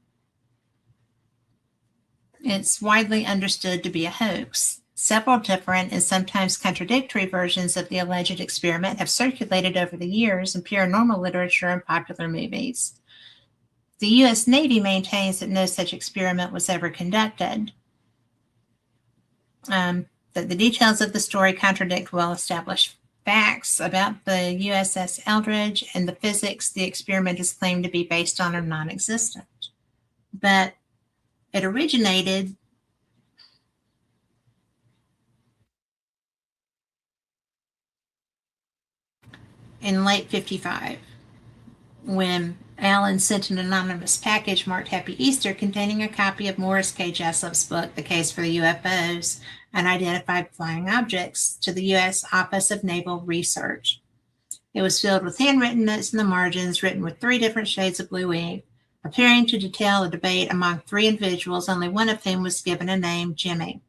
It's widely understood to be a hoax. Several different and sometimes contradictory versions of the alleged experiment have circulated over the years in paranormal literature and popular movies. The U.S. Navy maintains that no such experiment was ever conducted. That the details of the story contradict well-established facts about the USS Eldridge, and the physics the experiment is claimed to be based on are non-existent. But it originated in late 55 when Allen sent an anonymous package marked Happy Easter containing a copy of Morris K. Jessup's book, The Case for the UFOs, Unidentified Flying Objects, to the U.S. Office of Naval Research. It was filled with handwritten notes in the margins, written with 3 different shades of blue ink, appearing to detail a debate among 3 individuals, only one of whom was given a name, Jimmy.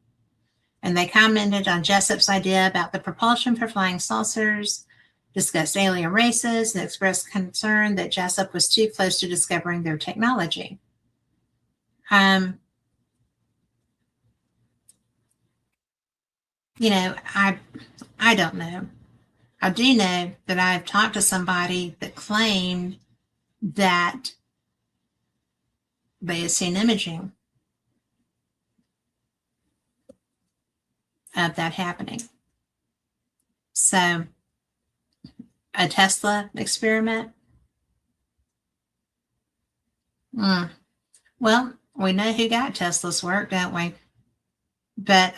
And they commented on Jessup's idea about the propulsion for flying saucers, discussed alien races, and expressed concern that Jessup was too close to discovering their technology. I don't know. I do know that I've talked to somebody that claimed that they had seen imaging of that happening. So, a Tesla experiment? Well, we know who got Tesla's work, don't we? But,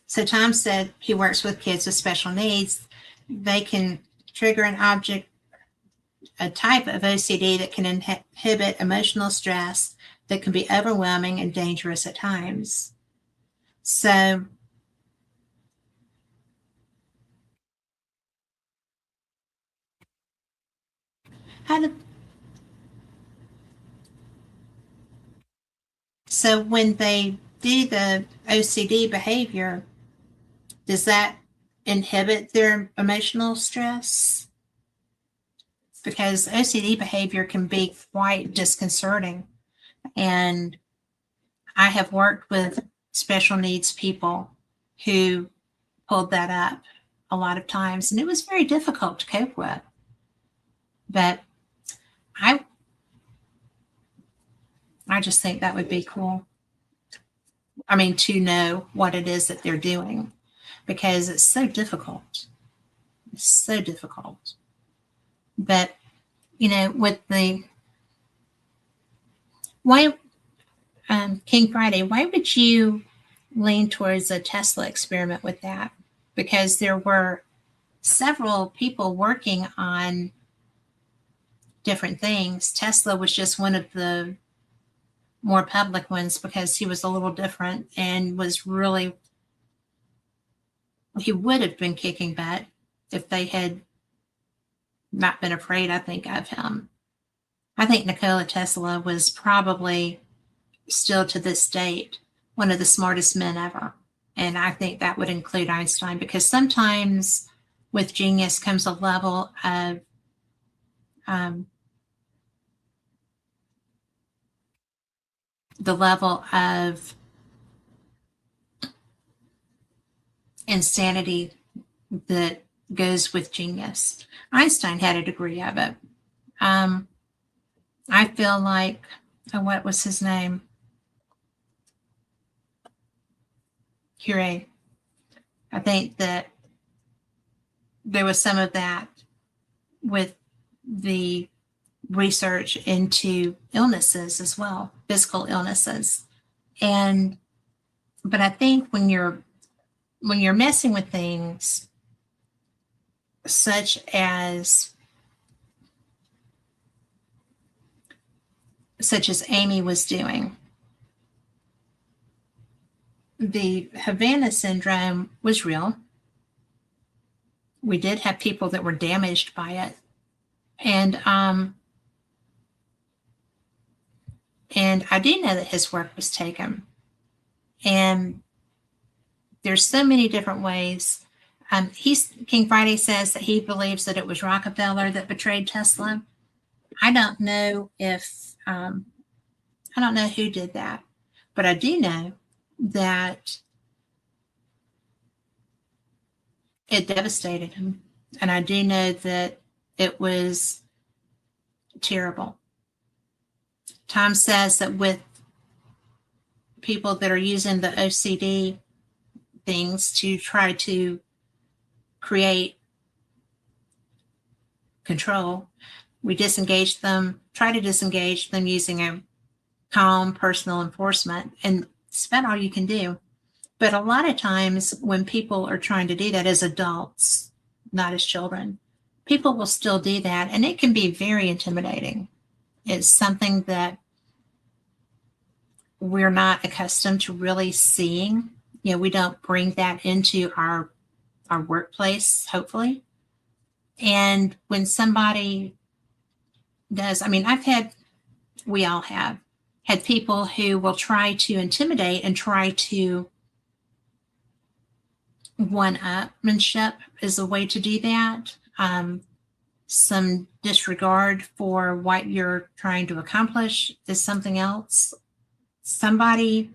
so Tom said he works with kids with special needs. They can trigger an object, a type of OCD that can inhibit emotional stress that can be overwhelming and dangerous at times. So, so when they do the OCD behavior, does that inhibit their emotional stress? Because OCD behavior can be quite disconcerting. And I have worked with special needs people who pulled that up a lot of times, and it was very difficult to cope with. But I just think that would be cool. I mean, to know what it is that they're doing, because it's so difficult. It's so difficult. But, with King Friday, why would you lean towards a Tesla experiment with that? Because there were several people working on different things. Tesla was just one of the more public ones because he was a little different and he would have been kicking butt if they had not been afraid, I think, of him. I think Nikola Tesla was probably still to this date one of the smartest men ever. And I think that would include Einstein, because sometimes with genius comes a level of insanity that goes with genius. Einstein had a degree of it. I feel like, what was his name? Curie. I think that there was some of that with the research into illnesses as well, physical illnesses. But I think when you're messing with things such as Amy was doing, the Havana syndrome was real. We did have people that were damaged by it. And I do know that his work was taken. And there's so many different ways. King Friday says that he believes that it was Rockefeller that betrayed Tesla. I don't know who did that, but I do know that it devastated him. And I do know that it was terrible. Tom says that with people that are using the OCD things to try to create control, we try to disengage them using a calm personal enforcement, and it's about all you can do. But a lot of times when people are trying to do that as adults, not as children, people will still do that, and it can be very intimidating. It's something that we're not accustomed to really seeing. We don't bring that into our workplace, hopefully. And when somebody does, we all have had people who will try to intimidate and try to one-upmanship is a way to do that. Some disregard for what you're trying to accomplish is something else. Somebody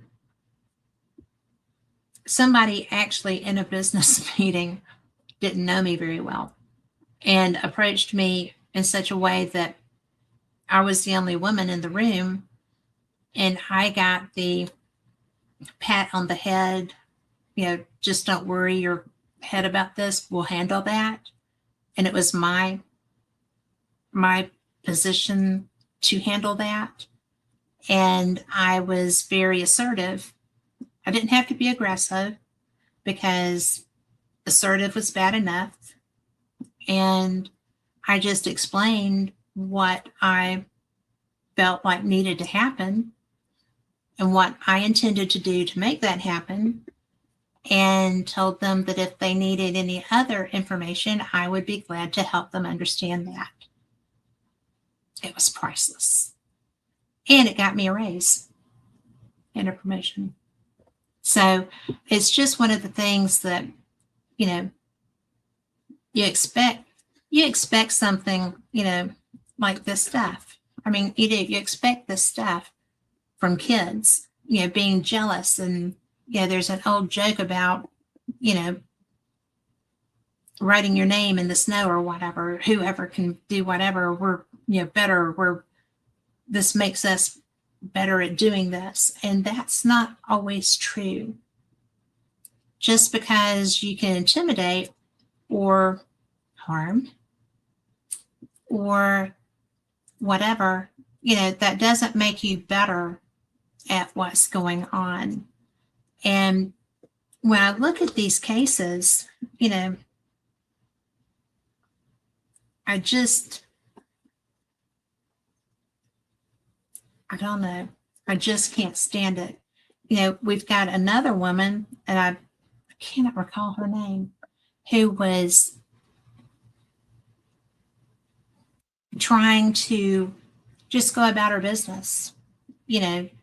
actually in a business meeting didn't know me very well and approached me in such a way that I was the only woman in the room, and I got the pat on the head, just don't worry your head about this, we'll handle that. And it was my position to handle that. And I was very assertive. I didn't have to be aggressive because assertive was bad enough. And I just explained what I felt like needed to happen and what I intended to do to make that happen, and told them that if they needed any other information, I would be glad to help them understand that. It was priceless. And it got me a raise and a promotion. So it's just one of the things that, you expect something, like this stuff. You do. You expect this stuff from kids, being jealous. And, there's an old joke about, writing your name in the snow or whatever. Whoever can do whatever, we're, better. This makes us better at doing this. And that's not always true. Just because you can intimidate or harm or whatever, that doesn't make you better at what's going on. And when I look at these cases, I don't know. I just can't stand it. We've got another woman, and I cannot recall her name, who was trying to just go about her business.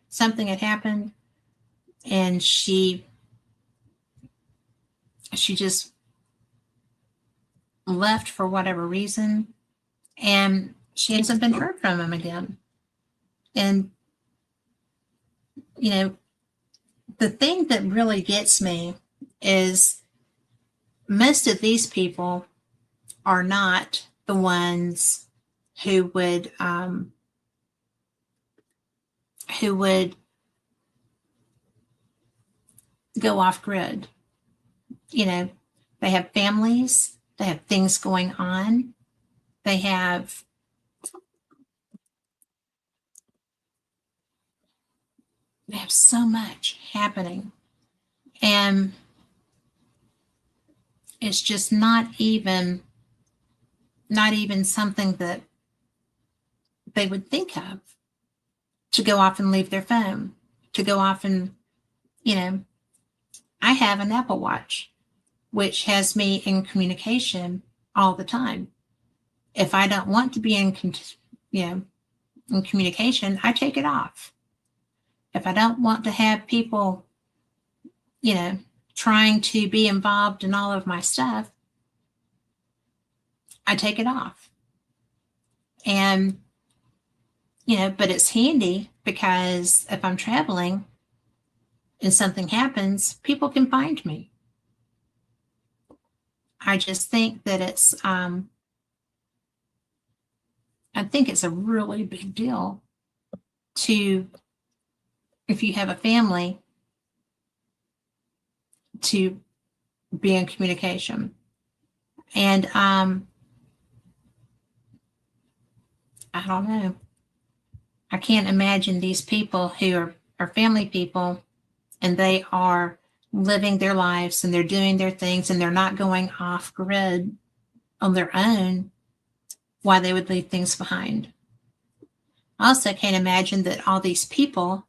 Something had happened, and she just left for whatever reason, and she hasn't been heard from him again. And, the thing that really gets me is most of these people are not the ones who would go off grid. They have families, they have things going on, they have so much happening, and it's just not even something that they would think of, to go off and leave their phone, to go off and, I have an Apple Watch, which has me in communication all the time. If I don't want to be in communication, I take it off. If I don't want to have people, trying to be involved in all of my stuff, I take it off. And, but it's handy because if I'm traveling and something happens, people can find me. I just think that I think it's a really big deal if you have a family, to be in communication. And I don't know. I can't imagine these people who are family people, and they are living their lives and they're doing their things and they're not going off grid on their own. why they would leave things behind. I also can't imagine that all these people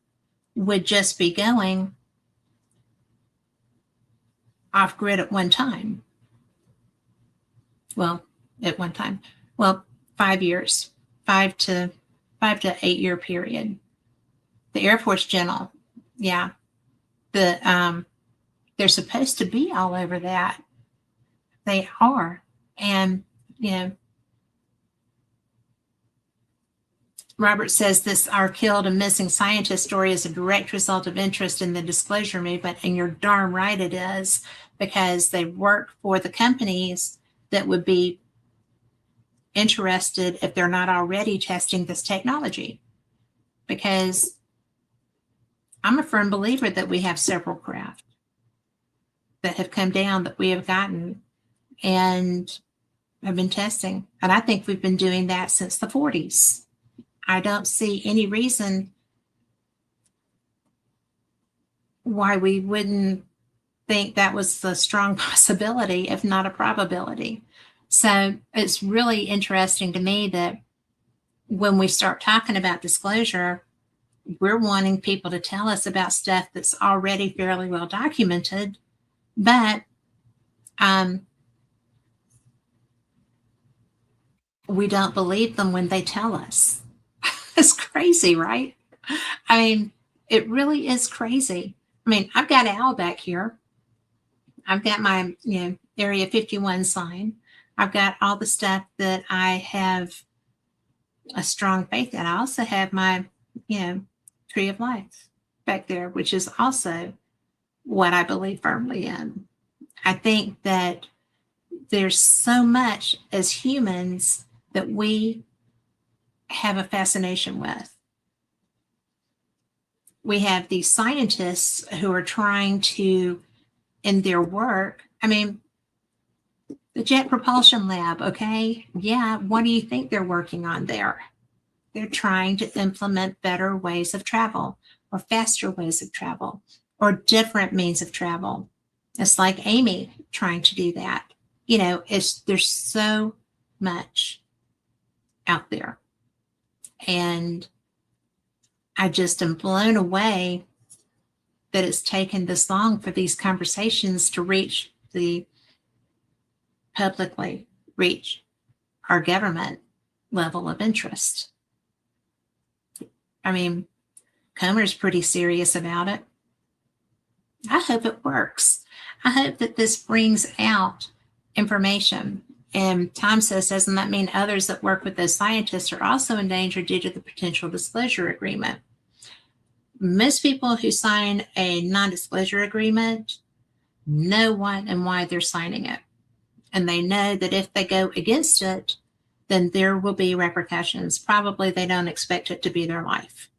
would just be going off grid at one time. Well, at one time. Well, 5 years, 5 to 8 year period. The Air Force General, yeah, they're supposed to be all over that. They are, and Robert says this our killed and missing scientist story is a direct result of interest in the disclosure movement, and you're darn right it is, because they work for the companies that would be interested if they're not already testing this technology. Because I'm a firm believer that we have several craft that have come down that we have gotten and have been testing. And I think we've been doing that since the 40s. I don't see any reason why we wouldn't think that was a strong possibility, if not a probability. So it's really interesting to me that when we start talking about disclosure, we're wanting people to tell us about stuff that's already fairly well documented, but we don't believe them when they tell us. It's crazy, right? I mean, it really is crazy. I mean, I've got Al back here. I've got my, Area 51 sign. I've got all the stuff that I have a strong faith in. I also have my, Tree of Life back there, which is also what I believe firmly in. I think that there's so much as humans that we have a fascination with. We have these scientists who are trying to, in their work, I mean, the Jet Propulsion Lab, okay? Yeah, what do you think they're working on there? They're trying to implement better ways of travel, or faster ways of travel, or different means of travel. It's like Amy trying to do that. There's so much out there. And I just am blown away that it's taken this long for these conversations to reach publicly reach our government level of interest. I mean, Comer's pretty serious about it. I hope it works. I hope that this brings out information. And Tom says, doesn't that mean others that work with those scientists are also in danger due to the potential disclosure agreement? Most people who sign a non-disclosure agreement know what and why they're signing it. And they know that if they go against it, then there will be repercussions. Probably they don't expect it to be their life.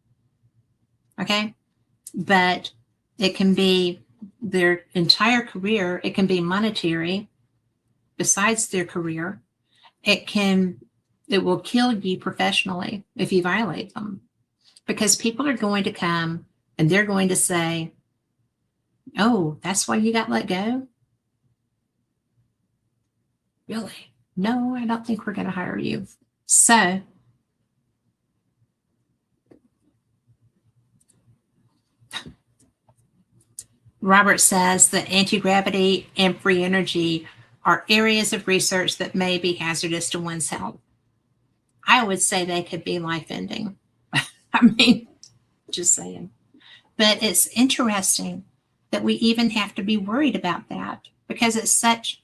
Okay? But it can be their entire career. It can be monetary besides their career. It will kill you professionally if you violate them, because people are going to come and they're going to say, oh, that's why you got let go? Really? No, I don't think we're going to hire you. So Robert says that anti-gravity and free energy are areas of research that may be hazardous to one's health. I would say they could be life-ending. I mean, just saying. But it's interesting that we even have to be worried about that, because it's such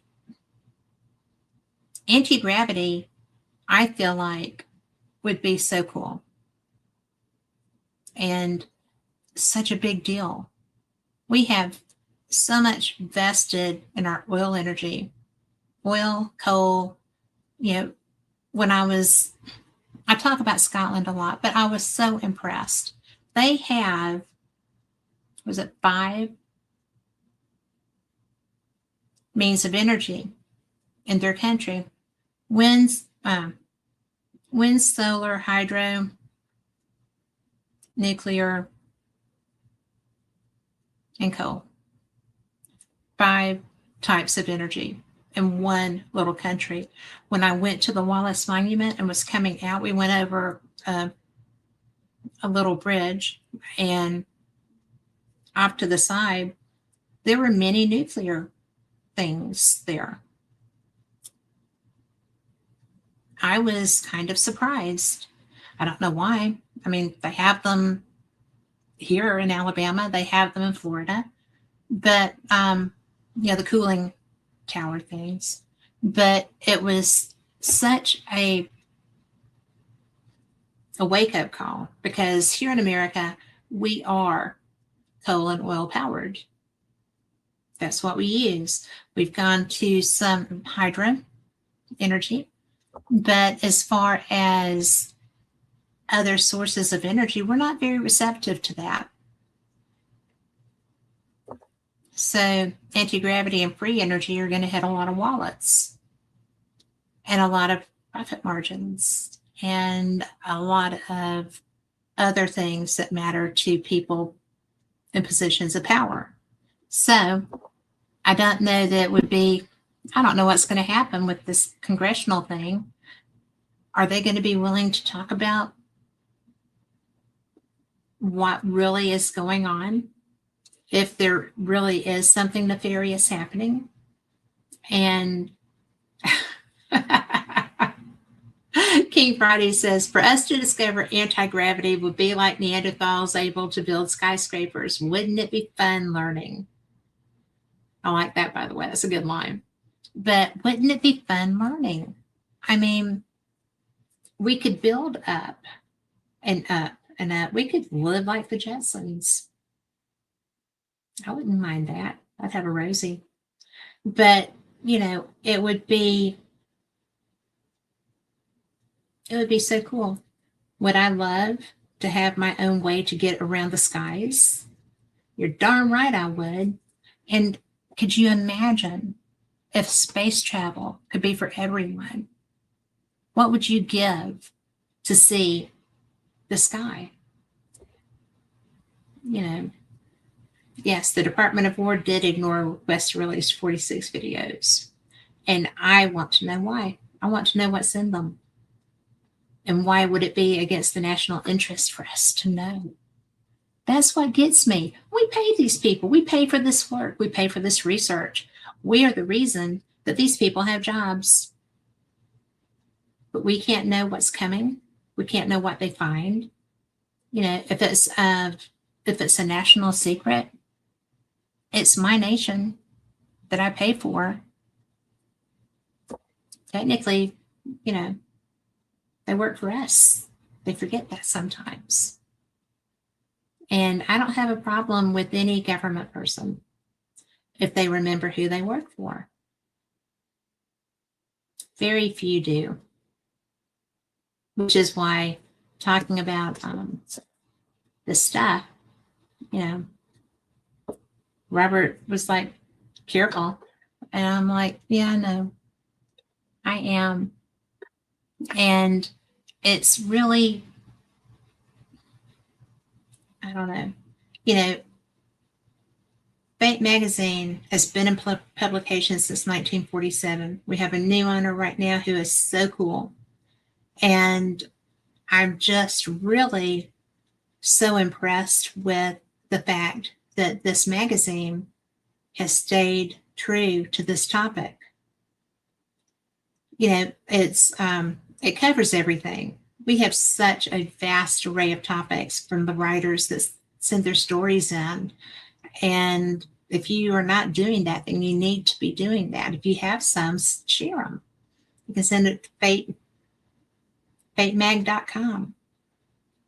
anti-gravity, I feel like, would be so cool and such a big deal. We have so much vested in our oil energy, oil, coal. When I talk about Scotland a lot, but I was so impressed. They have, was it 5 means of energy in their country? Wind, solar, hydro, nuclear, and coal. 5 types of energy. in one little country. When I went to the Wallace Monument and was coming out, we went over a little bridge, and off to the side, there were many nuclear things there. I was kind of surprised. I don't know why. I mean, they have them here in Alabama, they have them in Florida, but the cooling tower things. But it was such a wake-up call, because here in America, we are coal and oil powered. That's what we use. We've gone to some hydro energy, but as far as other sources of energy, we're not very receptive to that. So anti-gravity and free energy are going to hit a lot of wallets and a lot of profit margins and a lot of other things that matter to people in positions of power. So I don't know that it would be, I don't know what's going to happen with this congressional thing. Are they going to be willing to talk about what really is going on, if there really is something nefarious happening? And King Friday says, for us to discover anti-gravity would be like Neanderthals able to build skyscrapers. Wouldn't it be fun learning? I like that, by the way. That's a good line. But wouldn't it be fun learning? I mean, we could build up and up and up. We could live like the Jetsons. I wouldn't mind that. I'd have a Rosie. But, it would be so cool. Would I love to have my own way to get around the skies? You're darn right I would. And could you imagine if space travel could be for everyone? What would you give to see the sky? Yes, the Department of War did ignore requests to release 46 videos. And I want to know why. I want to know what's in them. And why would it be against the national interest for us to know? That's what gets me. We pay these people. We pay for this work. We pay for this research. We are the reason that these people have jobs. But we can't know what's coming. We can't know what they find. If it's a national secret, it's my nation that I pay for. Technically, they work for us. They forget that sometimes. And I don't have a problem with any government person if they remember who they work for. Very few do. Which is why talking about this stuff, Robert was like, careful. And I'm like, yeah, I know. I am. And it's really, I don't know. Fate magazine has been in publication since 1947. We have a new owner right now who is so cool. And I'm just really so impressed with the fact that this magazine has stayed true to this topic. It covers everything. We have such a vast array of topics from the writers that send their stories in. And if you are not doing that, then you need to be doing that. If you have some, share them. You can send it to fatemag.com.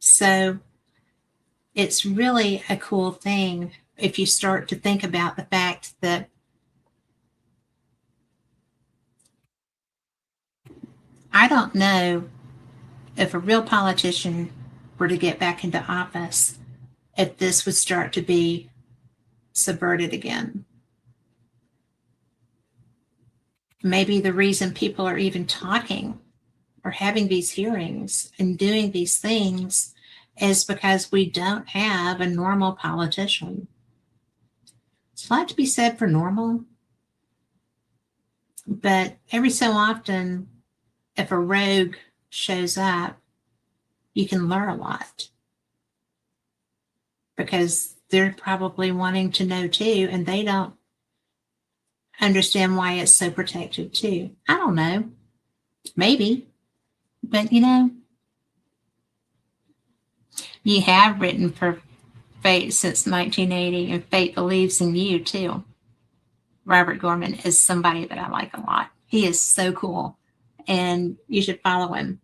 So it's really a cool thing if you start to think about the fact that I don't know if a real politician were to get back into office, if this would start to be subverted again. Maybe the reason people are even talking or having these hearings and doing these things is because we don't have a normal politician. There's a lot to be said for normal. But every so often, if a rogue shows up, you can learn a lot because they're probably wanting to know too, and they don't understand why it's so protected too. I don't know. Maybe. But you have written for Fate since 1980, and Fate believes in you too. Robert Gorman is somebody that I like a lot. He is so cool, and you should follow him.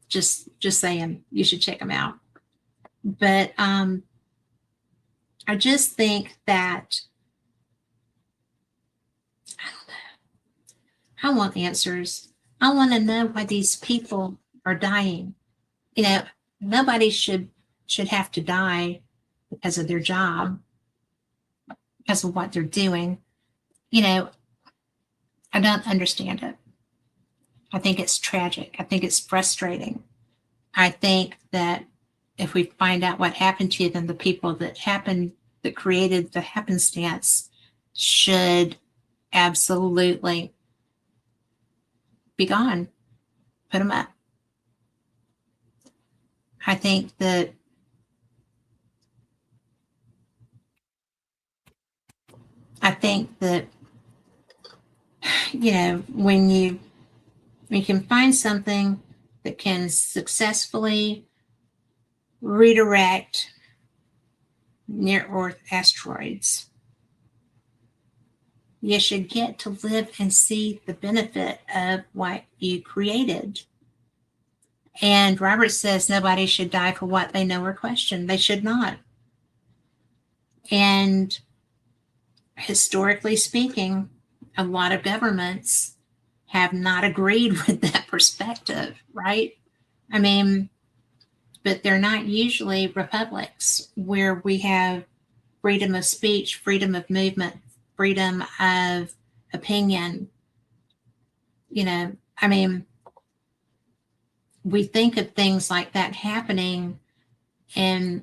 Just saying, you should check him out. But I just think that I don't know. I want answers. I want to know why these people are dying. Nobody should have to die because of their job, because of what they're doing. I don't understand it. I think it's tragic. I think it's frustrating. I think that if we find out what happened to them, the people that created the happenstance should absolutely be gone. Put them up. I think that when you can find something that can successfully redirect near Earth asteroids, you should get to live and see the benefit of what you created. And Robert says nobody should die for what they know or question. They should not. And historically speaking, a lot of governments have not agreed with that perspective, right? I mean, but they're not usually republics where we have freedom of speech, freedom of movement, freedom of opinion. I mean, we think of things like that happening in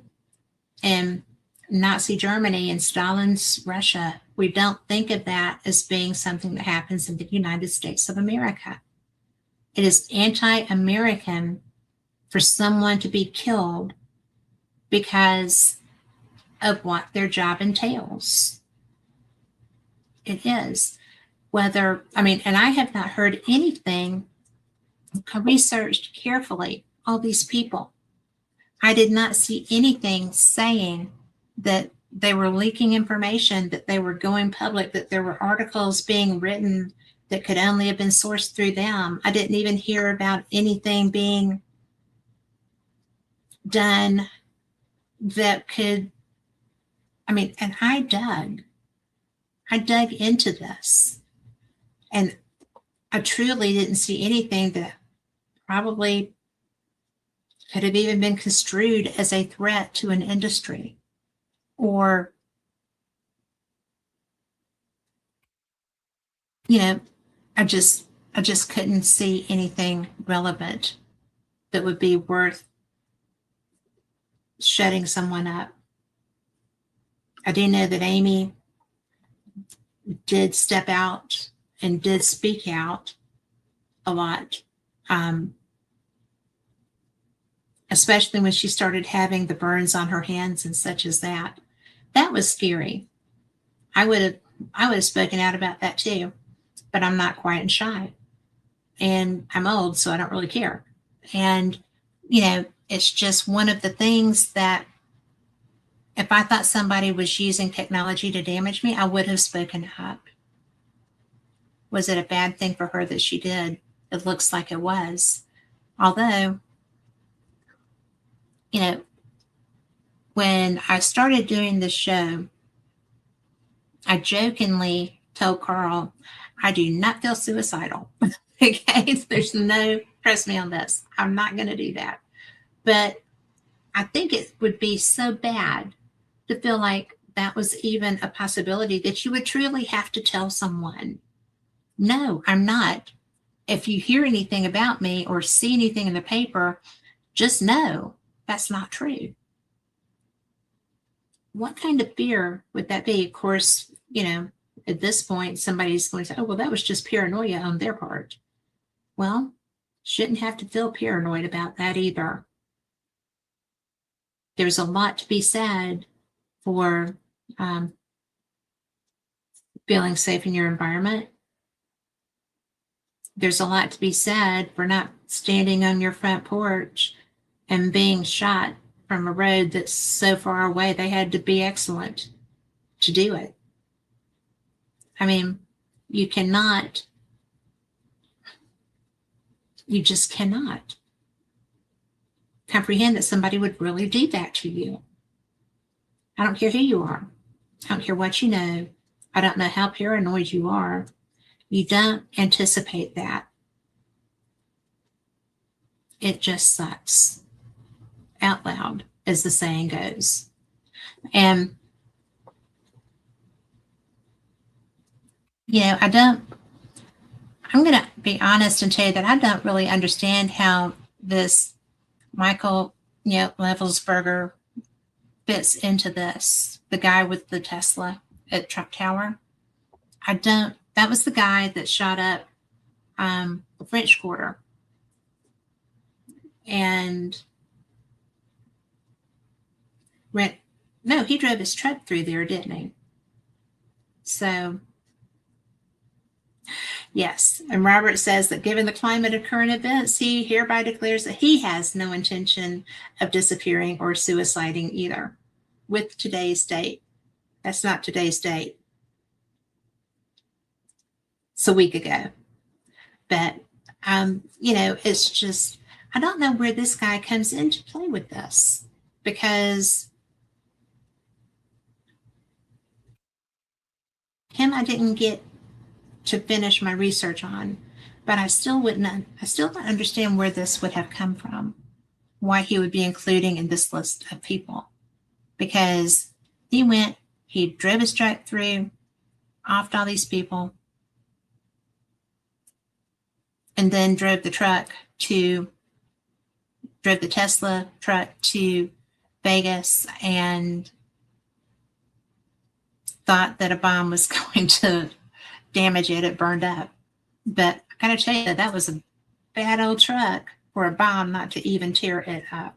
Nazi Germany and Stalin's Russia. We don't think of that as being something that happens in the United States of America. It is anti-American for someone to be killed because of what their job entails. It is. And I have not heard anything. I researched carefully all these people. I did not see anything saying that they were leaking information, that they were going public, that there were articles being written that could only have been sourced through them. I didn't even hear about anything being done that could, and I dug into this, and I truly didn't see anything that probably could have even been construed as a threat to an industry, or I just couldn't see anything relevant that would be worth shutting someone up. I do know that Amy did step out and did speak out a lot, especially when she started having the burns on her hands and such as that. That was scary. I would have spoken out about that too, but I'm not quiet and shy. And I'm old, so I don't really care. And, it's just one of the things that if I thought somebody was using technology to damage me, I would have spoken up. Was it a bad thing for her that she did? It looks like it was. Although, when I started doing this show, I jokingly told Carl, I do not feel suicidal. Okay, there's no, trust me on this. I'm not going to do that. But I think it would be so bad to feel like that was even a possibility that you would truly have to tell someone, no, I'm not. If you hear anything about me or see anything in the paper, just know that's not true. What kind of fear would that be? Of course, at this point, somebody's going to say, oh, well, that was just paranoia on their part. Well, shouldn't have to feel paranoid about that either. There's a lot to be said for feeling safe in your environment. There's a lot to be said for not standing on your front porch and being shot from a road that's so far away they had to be excellent to do it. I mean, you just cannot comprehend that somebody would really do that to you. I don't care who you are. I don't care what you know. I don't know how paranoid you are. You don't anticipate that. It just sucks out loud, as the saying goes. And, you know, I'm going to be honest and tell you that I don't really understand how this Michael, Levelsberger fits into this, the guy with the Tesla at Trump Tower. That was the guy that shot up the French Quarter. And he drove his truck through there, didn't he? So, yes. And Robert says that given the climate of current events, he hereby declares that he has no intention of disappearing or suiciding either with today's date. That's not today's date. It's a week ago. But, it's just, I don't know where this guy comes into play with this, because him I didn't get to finish my research on, but I still don't understand where this would have come from, why he would be including in this list of people, because he drove his truck through, offed all these people, and then drove the Tesla truck to Vegas and thought that a bomb was going to damage it. It burned up. But I gotta tell you, that was a bad old truck for a bomb not to even tear it up.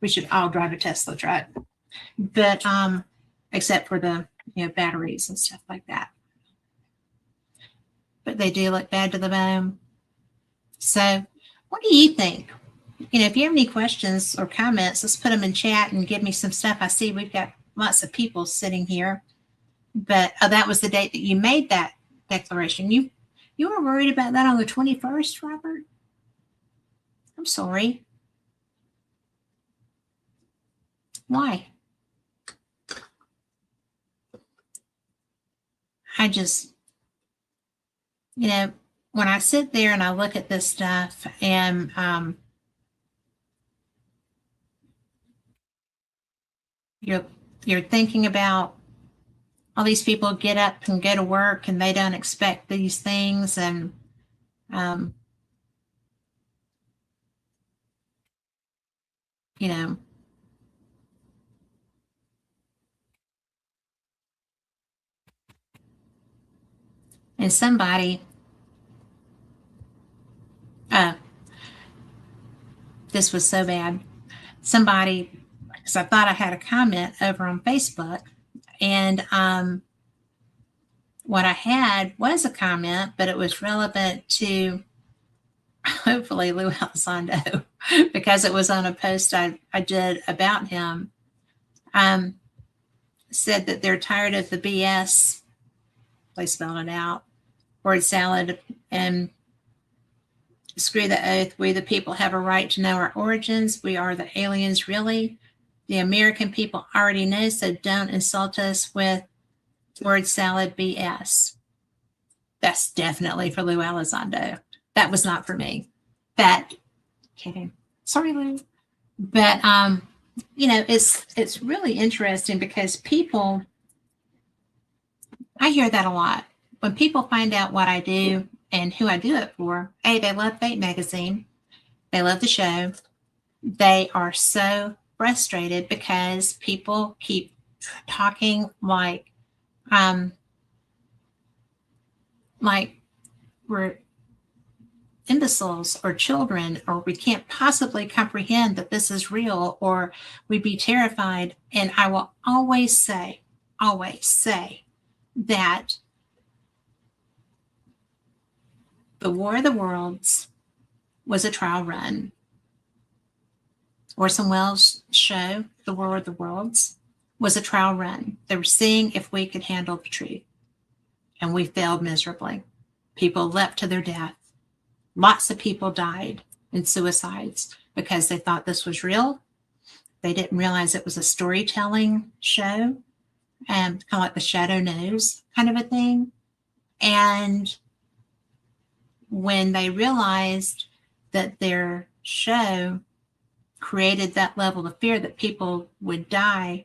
We should all drive a Tesla truck, but except for the batteries and stuff like that. But they do look bad to the bone. So what do you think? If you have any questions or comments, let's put them in chat and give me some stuff. I see we've got lots of people sitting here, but that was the date that you made that declaration. You were worried about that on the 21st, Robert? I'm sorry. Why? I just, when I sit there and I look at this stuff and you're thinking about all these people get up and go to work and they don't expect these things, and and somebody this was so bad. Somebody, because I thought I had a comment over on Facebook, and what I had was a comment, but it was relevant to hopefully Lou Elizondo, because it was on a post I did about him. Said that they're tired of the BS. They spelled it out. Word salad and screw the oath. We the people have a right to know our origins. We are the aliens, really. The American people already know, so don't insult us with word salad BS. That's definitely for Lou Elizondo. That was not for me. Kidding. Sorry, Lou. But it's really interesting, because people, I hear that a lot. When people find out what I do and who I do it for, they love Fate Magazine. They love the show. They are so frustrated because people keep talking like like we're imbeciles or children, or we can't possibly comprehend that this is real, or we'd be terrified. And I will always say that the War of the Worlds was a trial run. Orson Welles' show, The War of the Worlds, was a trial run. They were seeing if we could handle the truth. And we failed miserably. People leapt to their death. Lots of people died in suicides because they thought this was real. They didn't realize it was a storytelling show, kind of like the Shadow Knows kind of a thing. And when they realized that their show created that level of fear that people would die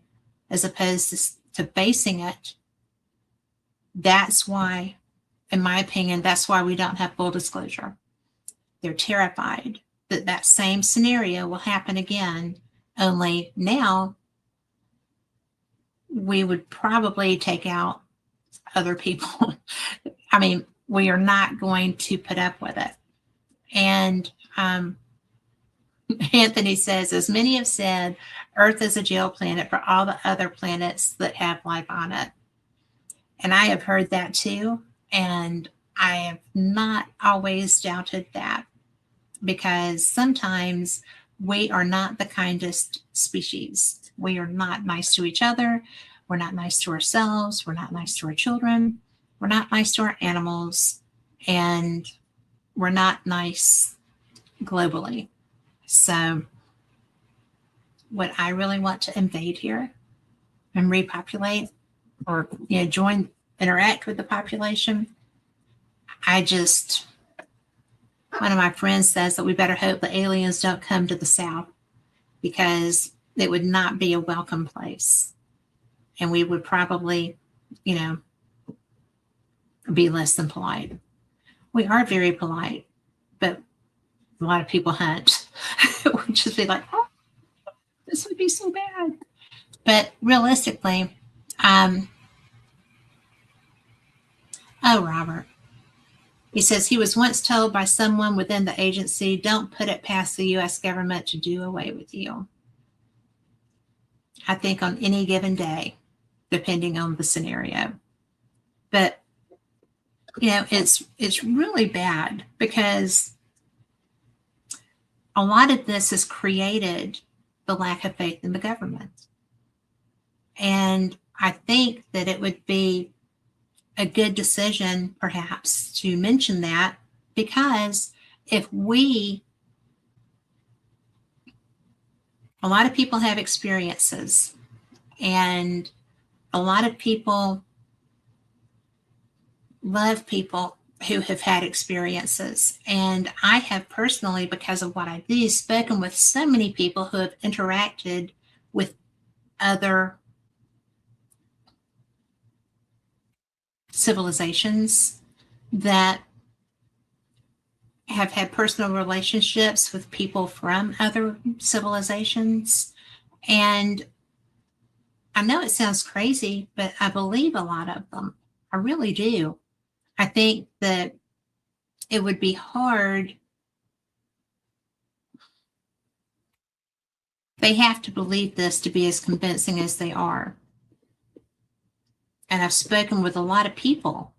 as opposed to facing it, that's why, in my opinion, that's why we don't have full disclosure. They're terrified that that same scenario will happen again, only now we would probably take out other people. I mean, we are not going to put up with it. And Anthony says, as many have said, Earth is a jail planet for all the other planets that have life on it. And I have heard that too. And I have not always doubted that, because sometimes we are not the kindest species. We are not nice to each other. We're not nice to ourselves. We're not nice to our children. We're not nice to our animals. And we're not nice globally. So would I really want to invade here and repopulate, or interact with the population? One of my friends says that we better hope the aliens don't come to the South, because it would not be a welcome place. And we would probably, be less than polite. We are very polite, but a lot of people hunt. Would just be like, oh, this would be so bad. But realistically, Robert. He says he was once told by someone within the agency, don't put it past the U.S. government to do away with you. I think on any given day, depending on the scenario. But, it's really bad, because a lot of this has created the lack of faith in the government. And I think that it would be a good decision, perhaps, to mention that, because a lot of people have experiences, and a lot of people love people who have had experiences. And I have personally, because of what I do, spoken with so many people who have interacted with other civilizations that have had personal relationships with people from other civilizations. And I know it sounds crazy, but I believe a lot of them. I really do. I think that it would be hard. They have to believe this to be as convincing as they are. And I've spoken with a lot of people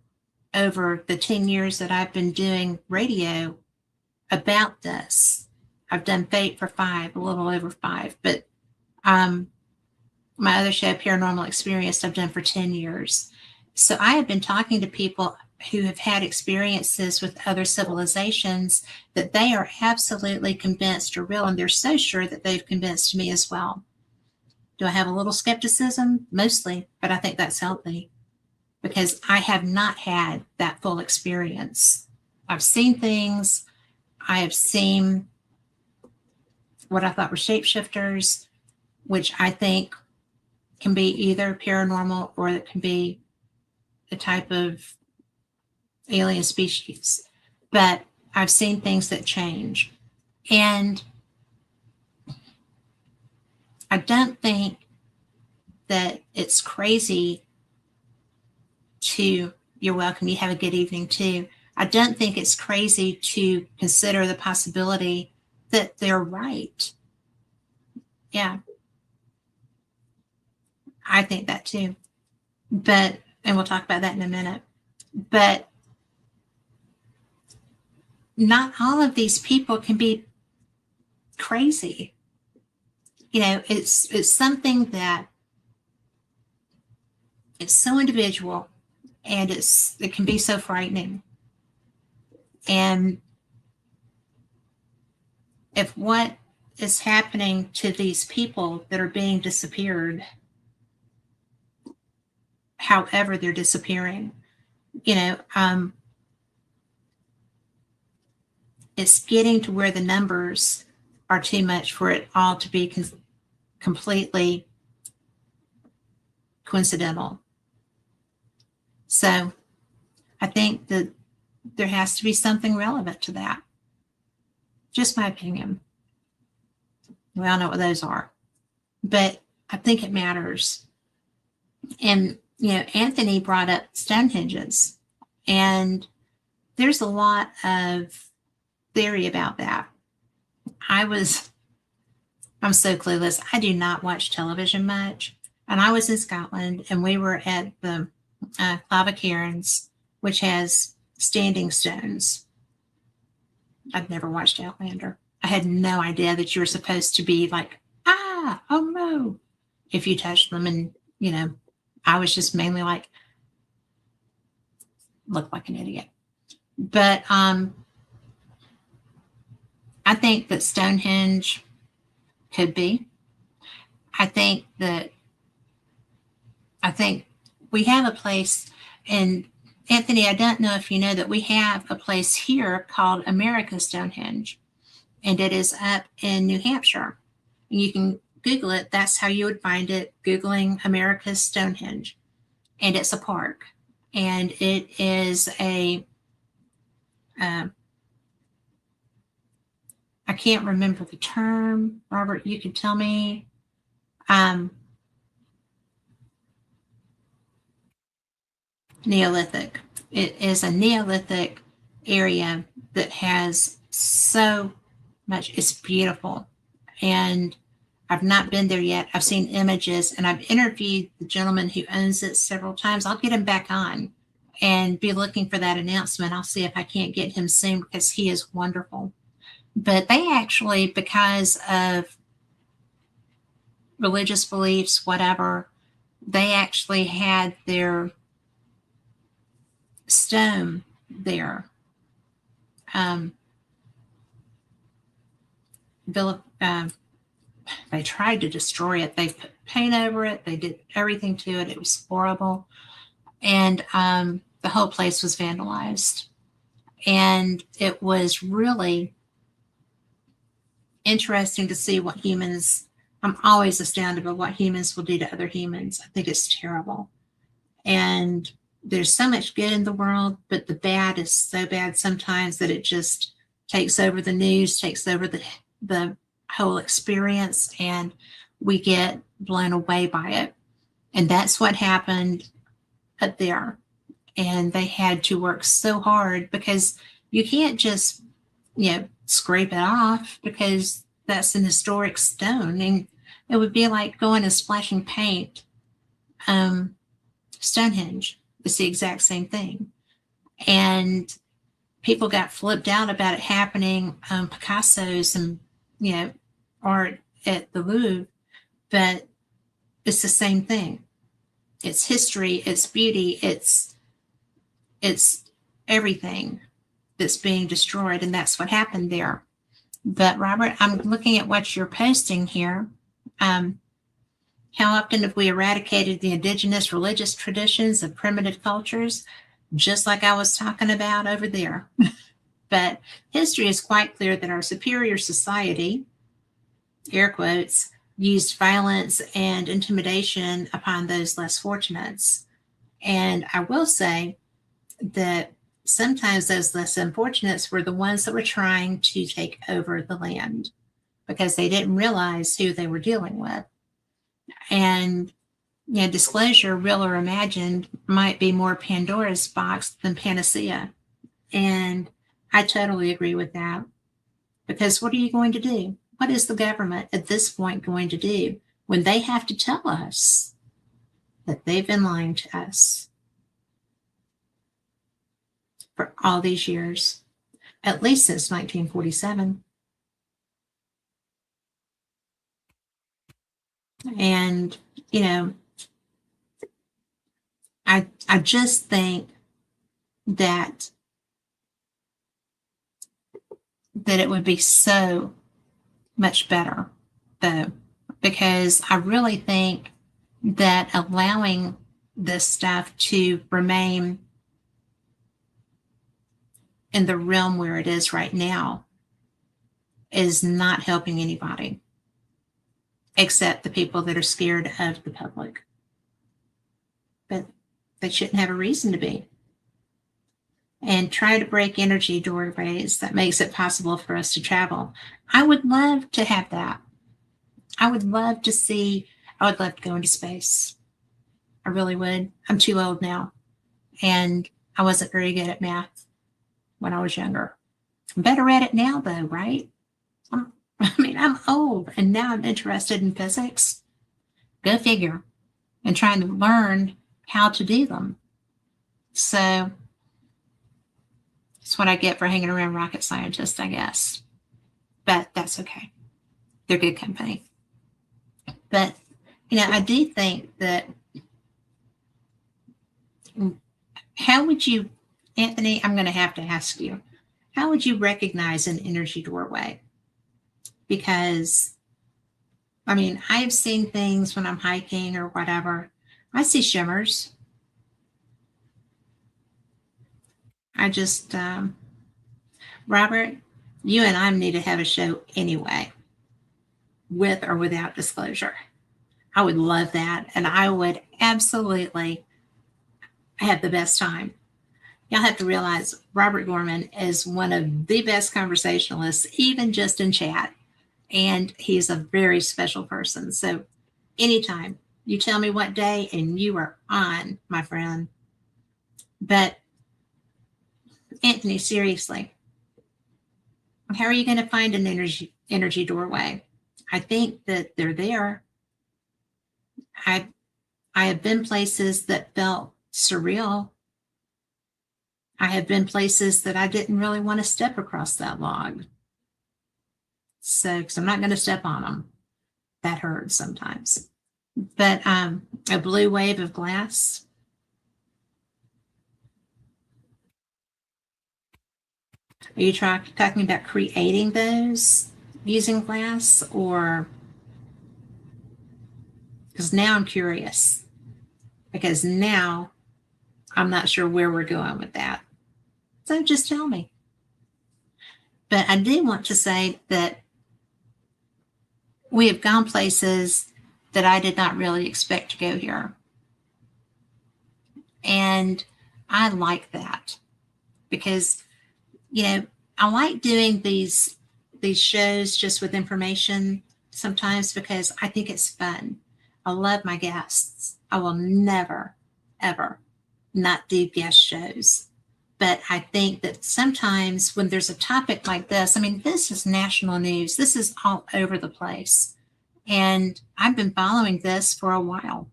over the 10 years that I've been doing radio about this. I've done Fate for 5, a little over 5, but my other show, Paranormal Experience, I've done for 10 years. So I have been talking to people who have had experiences with other civilizations that they are absolutely convinced are real, and they're so sure that they've convinced me as well. Do I have a little skepticism? Mostly, but I think that's healthy, because I have not had that full experience. I've seen things. I have seen what I thought were shapeshifters, which I think can be either paranormal or it can be a type of alien species. But I've seen things that change. And I don't think that it's crazy to You're welcome. You have a good evening too. I don't think it's crazy to consider the possibility that they're right. Yeah, I think that too. But, and we'll talk about that in a minute. But not all of these people can be crazy. You know, it's something that it's so individual, and it can be so frightening. And if what is happening to these people that are being disappeared, however they're disappearing, you know, it's getting to where the numbers are too much for it all to be completely coincidental. So I think that there has to be something relevant to that. Just my opinion. We all know what those are. But I think it matters. And, you know, Anthony brought up Stonehenges. And there's a lot of theory about that. I'm so clueless. I do not watch television much. And I was in Scotland, and we were at the Clavacairns, which has standing stones. I'd never watched Outlander. I had no idea that you were supposed to be like, oh no, if you touch them. And, you know, I was just mainly like, look like an idiot. But I think that Stonehenge could be. I think we have a place, and Anthony, I don't know if you know that we have a place here called America Stonehenge, and it is up in New Hampshire. You can Google it. That's how you would find it, Googling America's Stonehenge. And it's a park. And it is I can't remember the term. Robert, you can tell me. Neolithic. It is a Neolithic area that has so much. It's beautiful. And I've not been there yet. I've seen images, and I've interviewed the gentleman who owns it several times. I'll get him back on and be looking for that announcement. I'll see if I can't get him soon, because he is wonderful. But they actually, because of religious beliefs, whatever, they actually had their stone there. They tried to destroy it. They put paint over it. They did everything to it. It was horrible. And the whole place was vandalized. And it was really interesting to see what humans, I'm always astounded by what humans will do to other humans. I think it's terrible. And there's so much good in the world, but the bad is so bad sometimes that it just takes over the news, takes over the whole experience, and we get blown away by it. And that's what happened up there. And they had to work so hard, because you can't just, scrape it off, because that's an historic stone. And it would be like going and splashing paint. Stonehenge, it's the exact same thing. And people got flipped out about it happening. Picasso's and, art at the Louvre, but it's the same thing. It's history, it's beauty, it's everything that's being destroyed, and that's what happened there. But Robert, I'm looking at what you're posting here. How often have we eradicated the indigenous religious traditions of primitive cultures, just like I was talking about over there? But history is quite clear that our superior society, air quotes, used violence and intimidation upon those less fortunate. And I will say that sometimes those less unfortunates were the ones that were trying to take over the land, because they didn't realize who they were dealing with. And disclosure, real or imagined, might be more Pandora's box than panacea. And I totally agree with that. Because what are you going to do? What is the government at this point going to do when they have to tell us that they've been lying to us for all these years, at least since 1947? And, I just think that it would be so much better, though, because I really think that allowing this stuff to remain in the realm where it is right now is not helping anybody except the people that are scared of the public. But they shouldn't have a reason to be. And try to break energy doorways that makes it possible for us to travel. I would love to have that. I would love to go into space. I really would. I'm too old now. And I wasn't very good at math when I was younger. I'm better at it now, though, right? I'm old, and now I'm interested in physics. Go figure. And trying to learn how to do them. So that's what I get for hanging around rocket scientists, I guess. But that's okay. They're good company. But, I do think that, how would you, Anthony, I'm going to have to ask you, how would you recognize an energy doorway? Because, I've seen things when I'm hiking or whatever. I see shimmers. I just, Robert, you and I need to have a show anyway, with or without disclosure. I would love that. And I would absolutely have the best time. Y'all have to realize Robert Gorman is one of the best conversationalists, even just in chat. And he's a very special person. So anytime you tell me what day and you are on, my friend. But Anthony, seriously, how are you going to find an energy doorway? I think that they're there. I have been places that felt surreal. I have been places that I didn't really want to step across that log. So, because I'm not going to step on them. That hurts sometimes. But a blue wave of glass. Are you talking about creating those using glass, or? Because now I'm curious. Because now I'm not sure where we're going with that. So just tell me. But I do want to say that we have gone places that I did not really expect to go here. And I like that because, I like doing these shows just with information sometimes because I think it's fun. I love my guests. I will never, ever not do guest shows. But I think that sometimes when there's a topic like this, this is national news. This is all over the place. And I've been following this for a while.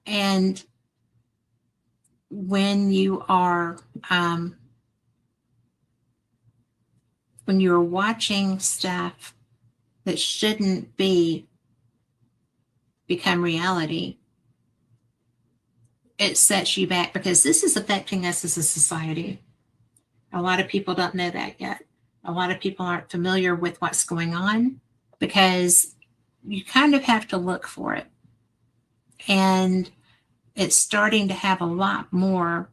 And when you are watching stuff that shouldn't become reality, it sets you back because this is affecting us as a society. A lot of people don't know that yet. A lot of people aren't familiar with what's going on because you kind of have to look for it. And it's starting to have a lot more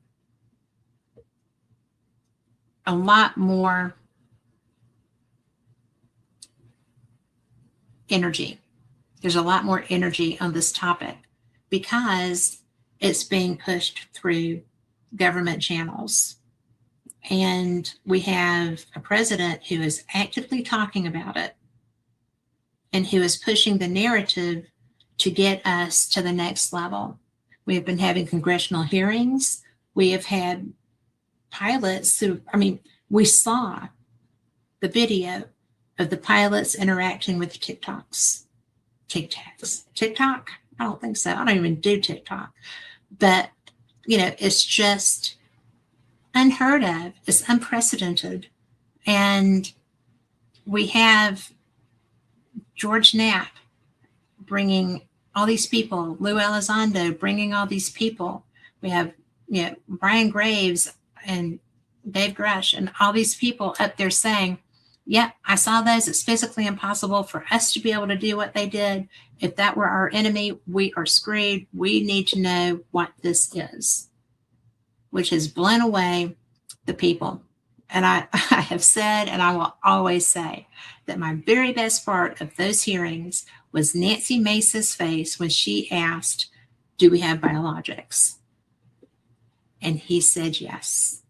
energy. There's a lot more energy on this topic because it's being pushed through government channels. And we have a president who is actively talking about it and who is pushing the narrative to get us to the next level. We have been having congressional hearings. We have had pilots who, we saw the video of the pilots interacting with TikTok. I don't think so. I don't even do TikTok. But, it's just unheard of. It's unprecedented. And we have George Knapp bringing all these people, Lou Elizondo bringing all these people. We have, Brian Graves and Dave Grush and all these people up there saying, yeah, I saw those. It's physically impossible for us to be able to do what they did. If that were our enemy, we are screwed. We need to know what this is, which has blown away the people. And I have said, and I will always say, that my very best part of those hearings was Nancy Mace's face when she asked, do we have biologics? And he said yes.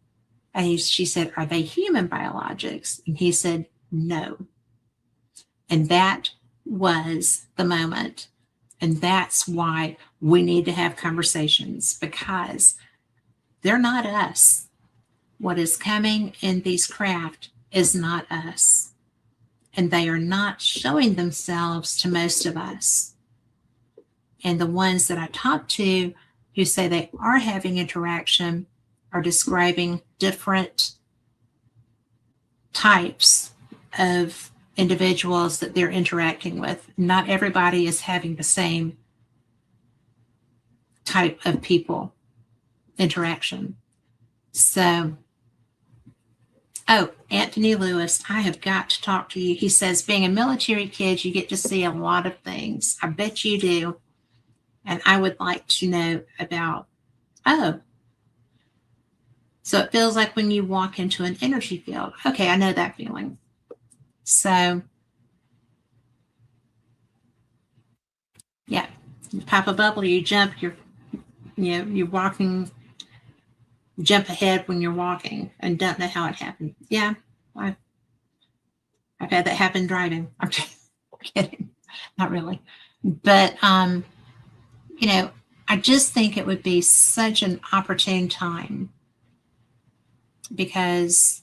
And she said, are they human biologics? And he said, no. And that was the moment. And that's why we need to have conversations, because they're not us. What is coming in these craft is not us. And they are not showing themselves to most of us. And the ones that I talk to who say they are having interaction are describing different types of individuals that they're interacting with. Not everybody is having the same type of people interaction. So, Anthony Lewis, I have got to talk to you. He says, being a military kid, you get to see a lot of things. I bet you do. And I would like to know about, so it feels like when you walk into an energy field. Okay, I know that feeling. So, yeah, you pop a bubble, you jump, you're walking, jump ahead when you're walking and don't know how it happened. Yeah, I've had that happen driving. I'm kidding, not really. But, I just think it would be such an opportune time, because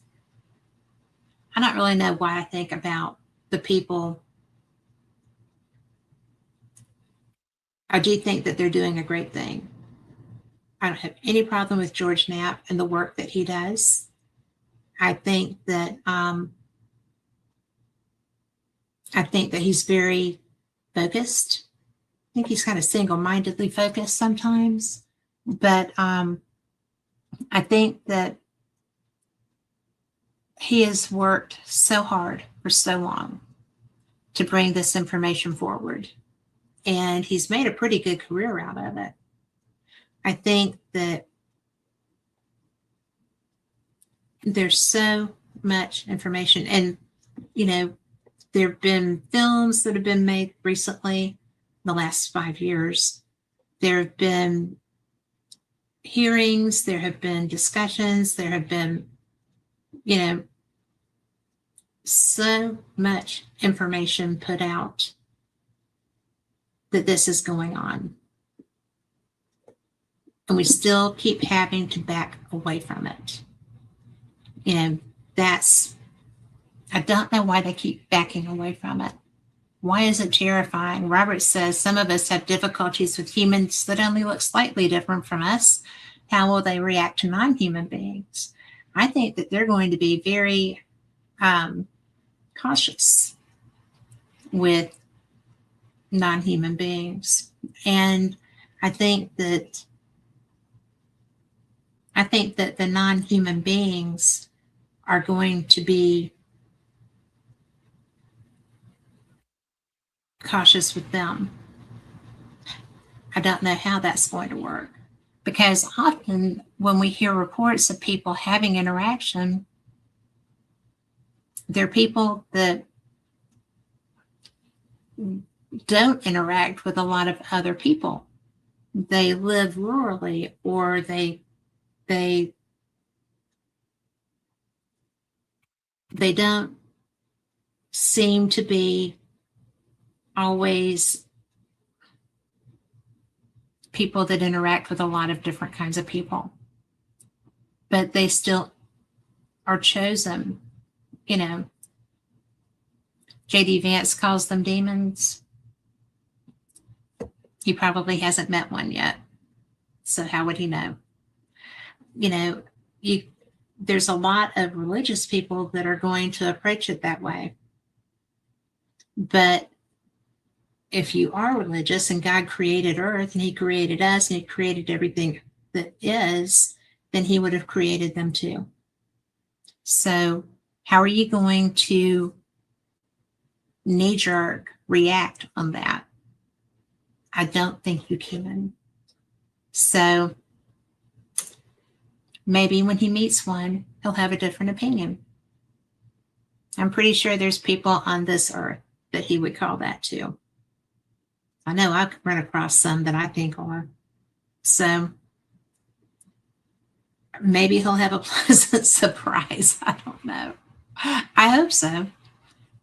I don't really know why I think about the people. I do think that they're doing a great thing. I don't have any problem with George Knapp and the work that he does. I think that he's very focused. I think he's kind of single-mindedly focused sometimes, but I think that he has worked so hard for so long to bring this information forward, and he's made a pretty good career out of it. I think that there's so much information, and there have been films that have been made recently, the last 5 years. There have been hearings, there have been discussions, there have been, so much information put out that this is going on. And we still keep having to back away from it. I don't know why they keep backing away from it. Why is it terrifying? Robert says, some of us have difficulties with humans that only look slightly different from us. How will they react to non-human beings? I think that they're going to be very cautious with non-human beings. And I think that the non-human beings are going to be cautious with them. I don't know how that's going to work, because often when we hear reports of people having interaction, they're people that don't interact with a lot of other people. They live rurally, or they don't seem to be always people that interact with a lot of different kinds of people, but they still are chosen. You know, J.D. Vance calls them demons. He probably hasn't met one yet, so how would he know? You know, there's a lot of religious people that are going to approach it that way. But if you are religious and God created earth and he created us and he created everything that is, then he would have created them too. So how are you going to knee-jerk react on that? I don't think you can. So maybe when he meets one, he'll have a different opinion. I'm pretty sure there's people on this earth that he would call that too. I know I've run across some that I think are. So maybe he'll have a pleasant surprise. I don't know. I hope so.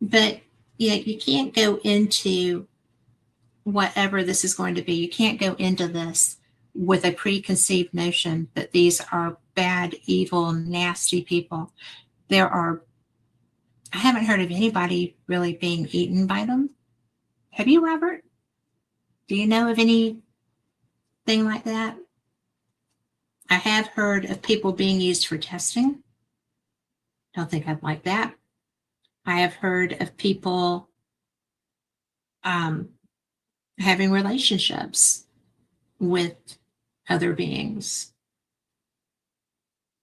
But you can't go into whatever this is going to be. You can't go into this with a preconceived notion that these are bad, evil, nasty people. I haven't heard of anybody really being eaten by them. Have you, Robert? Do you know of anything like that? I have heard of people being used for testing. Don't think I'd like that. I have heard of people having relationships with other beings.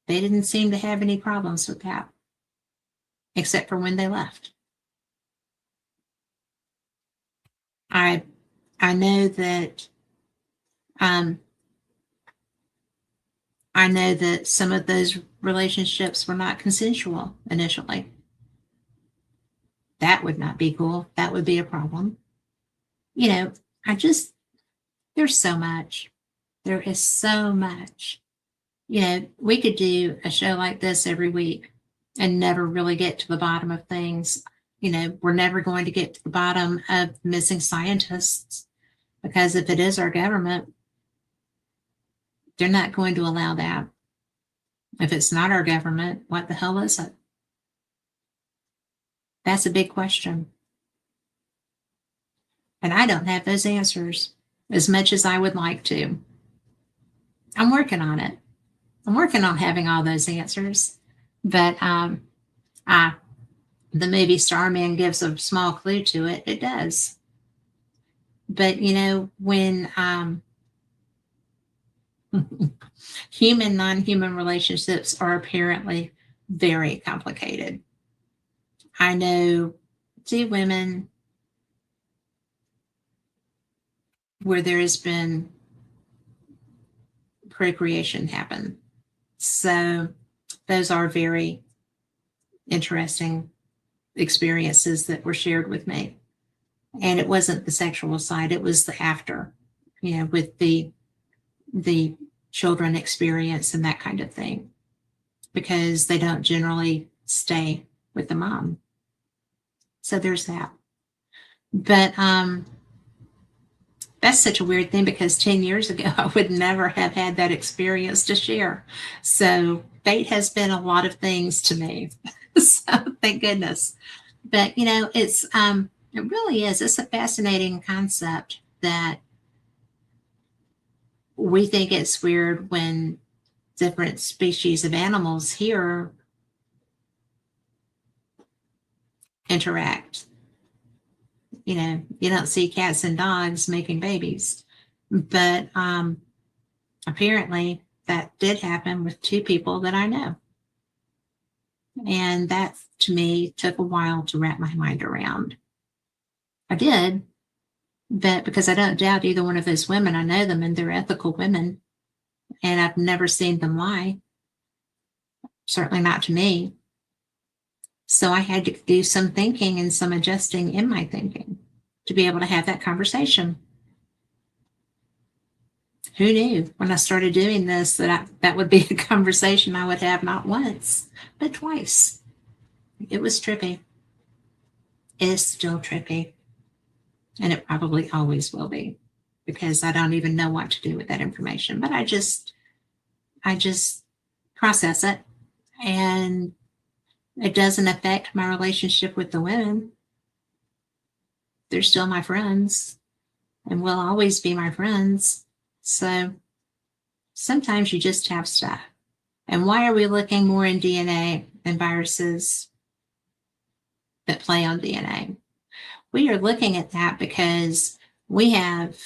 They didn't seem to have any problems with that, except for when they left. I know that some of those relationships were not consensual initially. That would not be cool. That would be a problem. There's so much. There is so much. We could do a show like this every week and never really get to the bottom of things. We're never going to get to the bottom of missing scientists, because if it is our government, they're not going to allow that. If it's not our government, what the hell is it? That's a big question. And I don't have those answers as much as I would like to. I'm working on it. I'm working on having all those answers. But the movie Starman gives a small clue to it. It does. But, when human, non-human relationships are apparently very complicated. I know 2 women where there has been procreation happen. So those are very interesting experiences that were shared with me. And it wasn't the sexual side, it was the after, with the children experience and that kind of thing, because they don't generally stay with the mom. So there's that. But that's such a weird thing, because 10 years ago, I would never have had that experience to share. So fate has been a lot of things to me. So thank goodness. But, it really is. It's a fascinating concept that we think it's weird when different species of animals here interact. You don't see cats and dogs making babies, but apparently that did happen with 2 people that I know. And that, to me, took a while to wrap my mind around. I did, but because I don't doubt either one of those women. I know them and they're ethical women, and I've never seen them lie. Certainly not to me. So I had to do some thinking and some adjusting in my thinking to be able to have that conversation. Who knew when I started doing this that would be a conversation I would have not once, but twice. It was trippy. It is still trippy. And it probably always will be, because I don't even know what to do with that information. But I just process it, and it doesn't affect my relationship with the women. They're still my friends and will always be my friends. So sometimes you just have stuff. And why are we looking more in DNA and viruses that play on DNA? We are looking at that because we have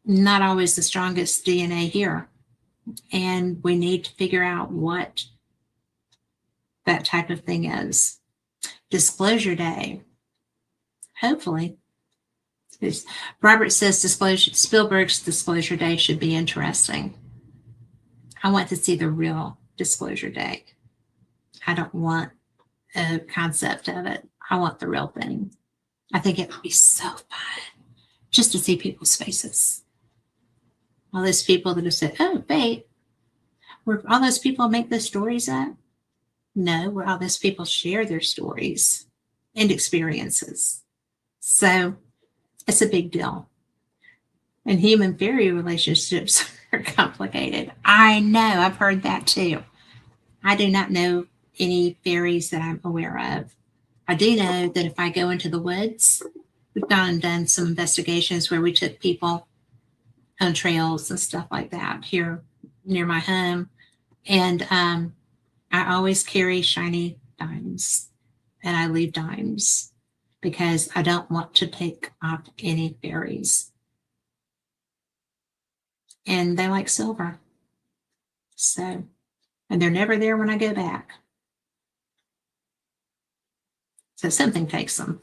not always the strongest DNA here. And we need to figure out what that type of thing is. Disclosure Day. Hopefully. Robert says Spielberg's Disclosure Day should be interesting. I want to see the real Disclosure Day. I don't want a concept of it. I want the real thing. I think it would be so fun just to see people's faces. All those people that have said, oh, wait, were all those people make those stories up? No, where all those people share their stories and experiences. So it's a big deal. And human fairy relationships are complicated. I know, I've heard that too. I do not know any fairies that I'm aware of. I do know that if I go into the woods, we've gone and done some investigations where we took people on trails and stuff like that here near my home. And I always carry shiny dimes, and I leave dimes because I don't want to take off any fairies. And they like silver. So, and they're never there when I go back. So something takes them.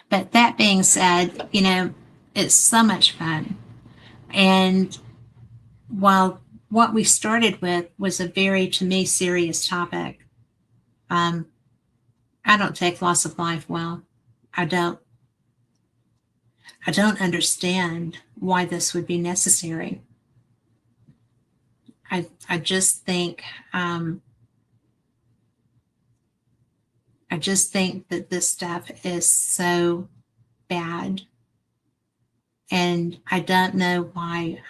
But that being said, you know, it's so much fun. And while what we started with was a very, to me, serious topic, I don't take loss of life well. I don't understand why this would be necessary. I just think that this stuff is so bad, and I don't know why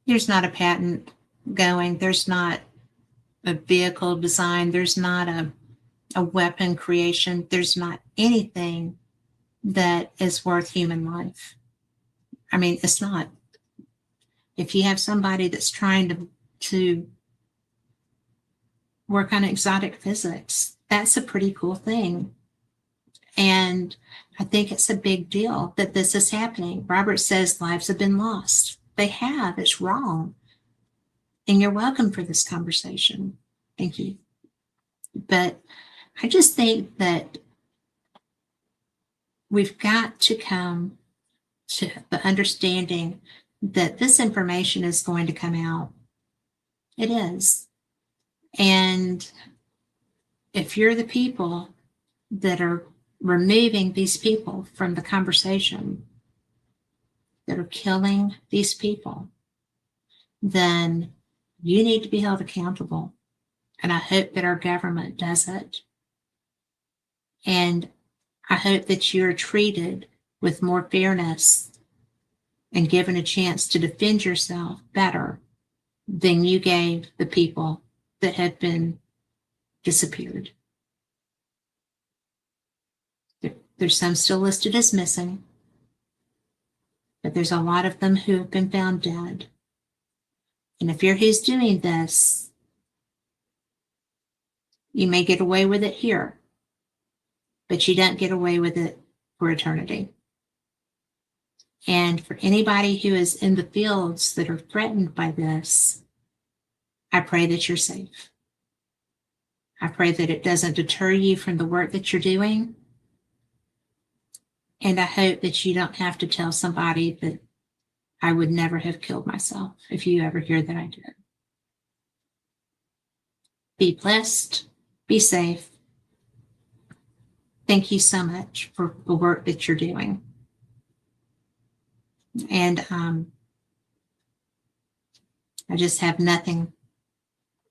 there's not a patent going, there's not a vehicle design, there's not a weapon creation, there's not anything that is worth human life. I mean, it's not. If you have somebody that's trying to work on exotic physics, that's a pretty cool thing. And I think it's a big deal that this is happening. Robert says lives have been lost. They have. It's wrong. And you're welcome for this conversation. Thank you. But I just think that we've got to come to the understanding that this information is going to come out. It is. And if you're the people that are removing these people from the conversation, that are killing these people, then you need to be held accountable. And I hope that our government does it. And I hope that you're treated with more fairness and given a chance to defend yourself better than you gave the people that had been disappeared. There's some still listed as missing, but there's a lot of them who have been found dead. And if you're who's doing this, you may get away with it here, but you don't get away with it for eternity. And for anybody who is in the fields that are threatened by this, I pray that you're safe. I pray that it doesn't deter you from the work that you're doing. And I hope that you don't have to tell somebody that I would never have killed myself if you ever hear that I did. Be blessed. Be safe. Thank you so much for the work that you're doing. And I just have nothing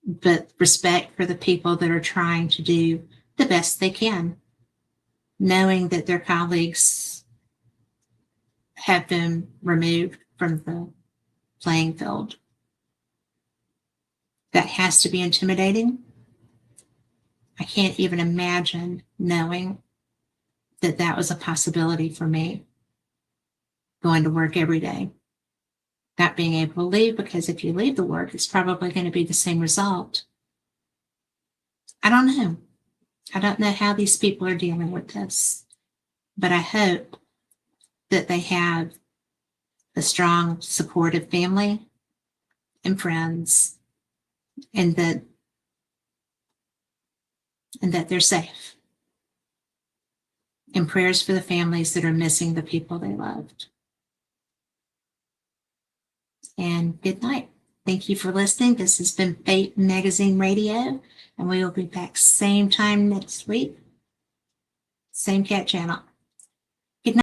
but respect for the people that are trying to do the best they can, knowing that their colleagues have been removed from the playing field. That has to be intimidating. I can't even imagine knowing that that was a possibility for me, going to work every day, not being able to leave, because if you leave the work, it's probably going to be the same result. I don't know. I don't know how these people are dealing with this, but I hope that they have a strong, supportive family and friends, and that they're safe. And prayers for the families that are missing the people they loved. And good night. Thank you for listening. This has been Fate Magazine Radio, and we will be back same time next week, same cat channel.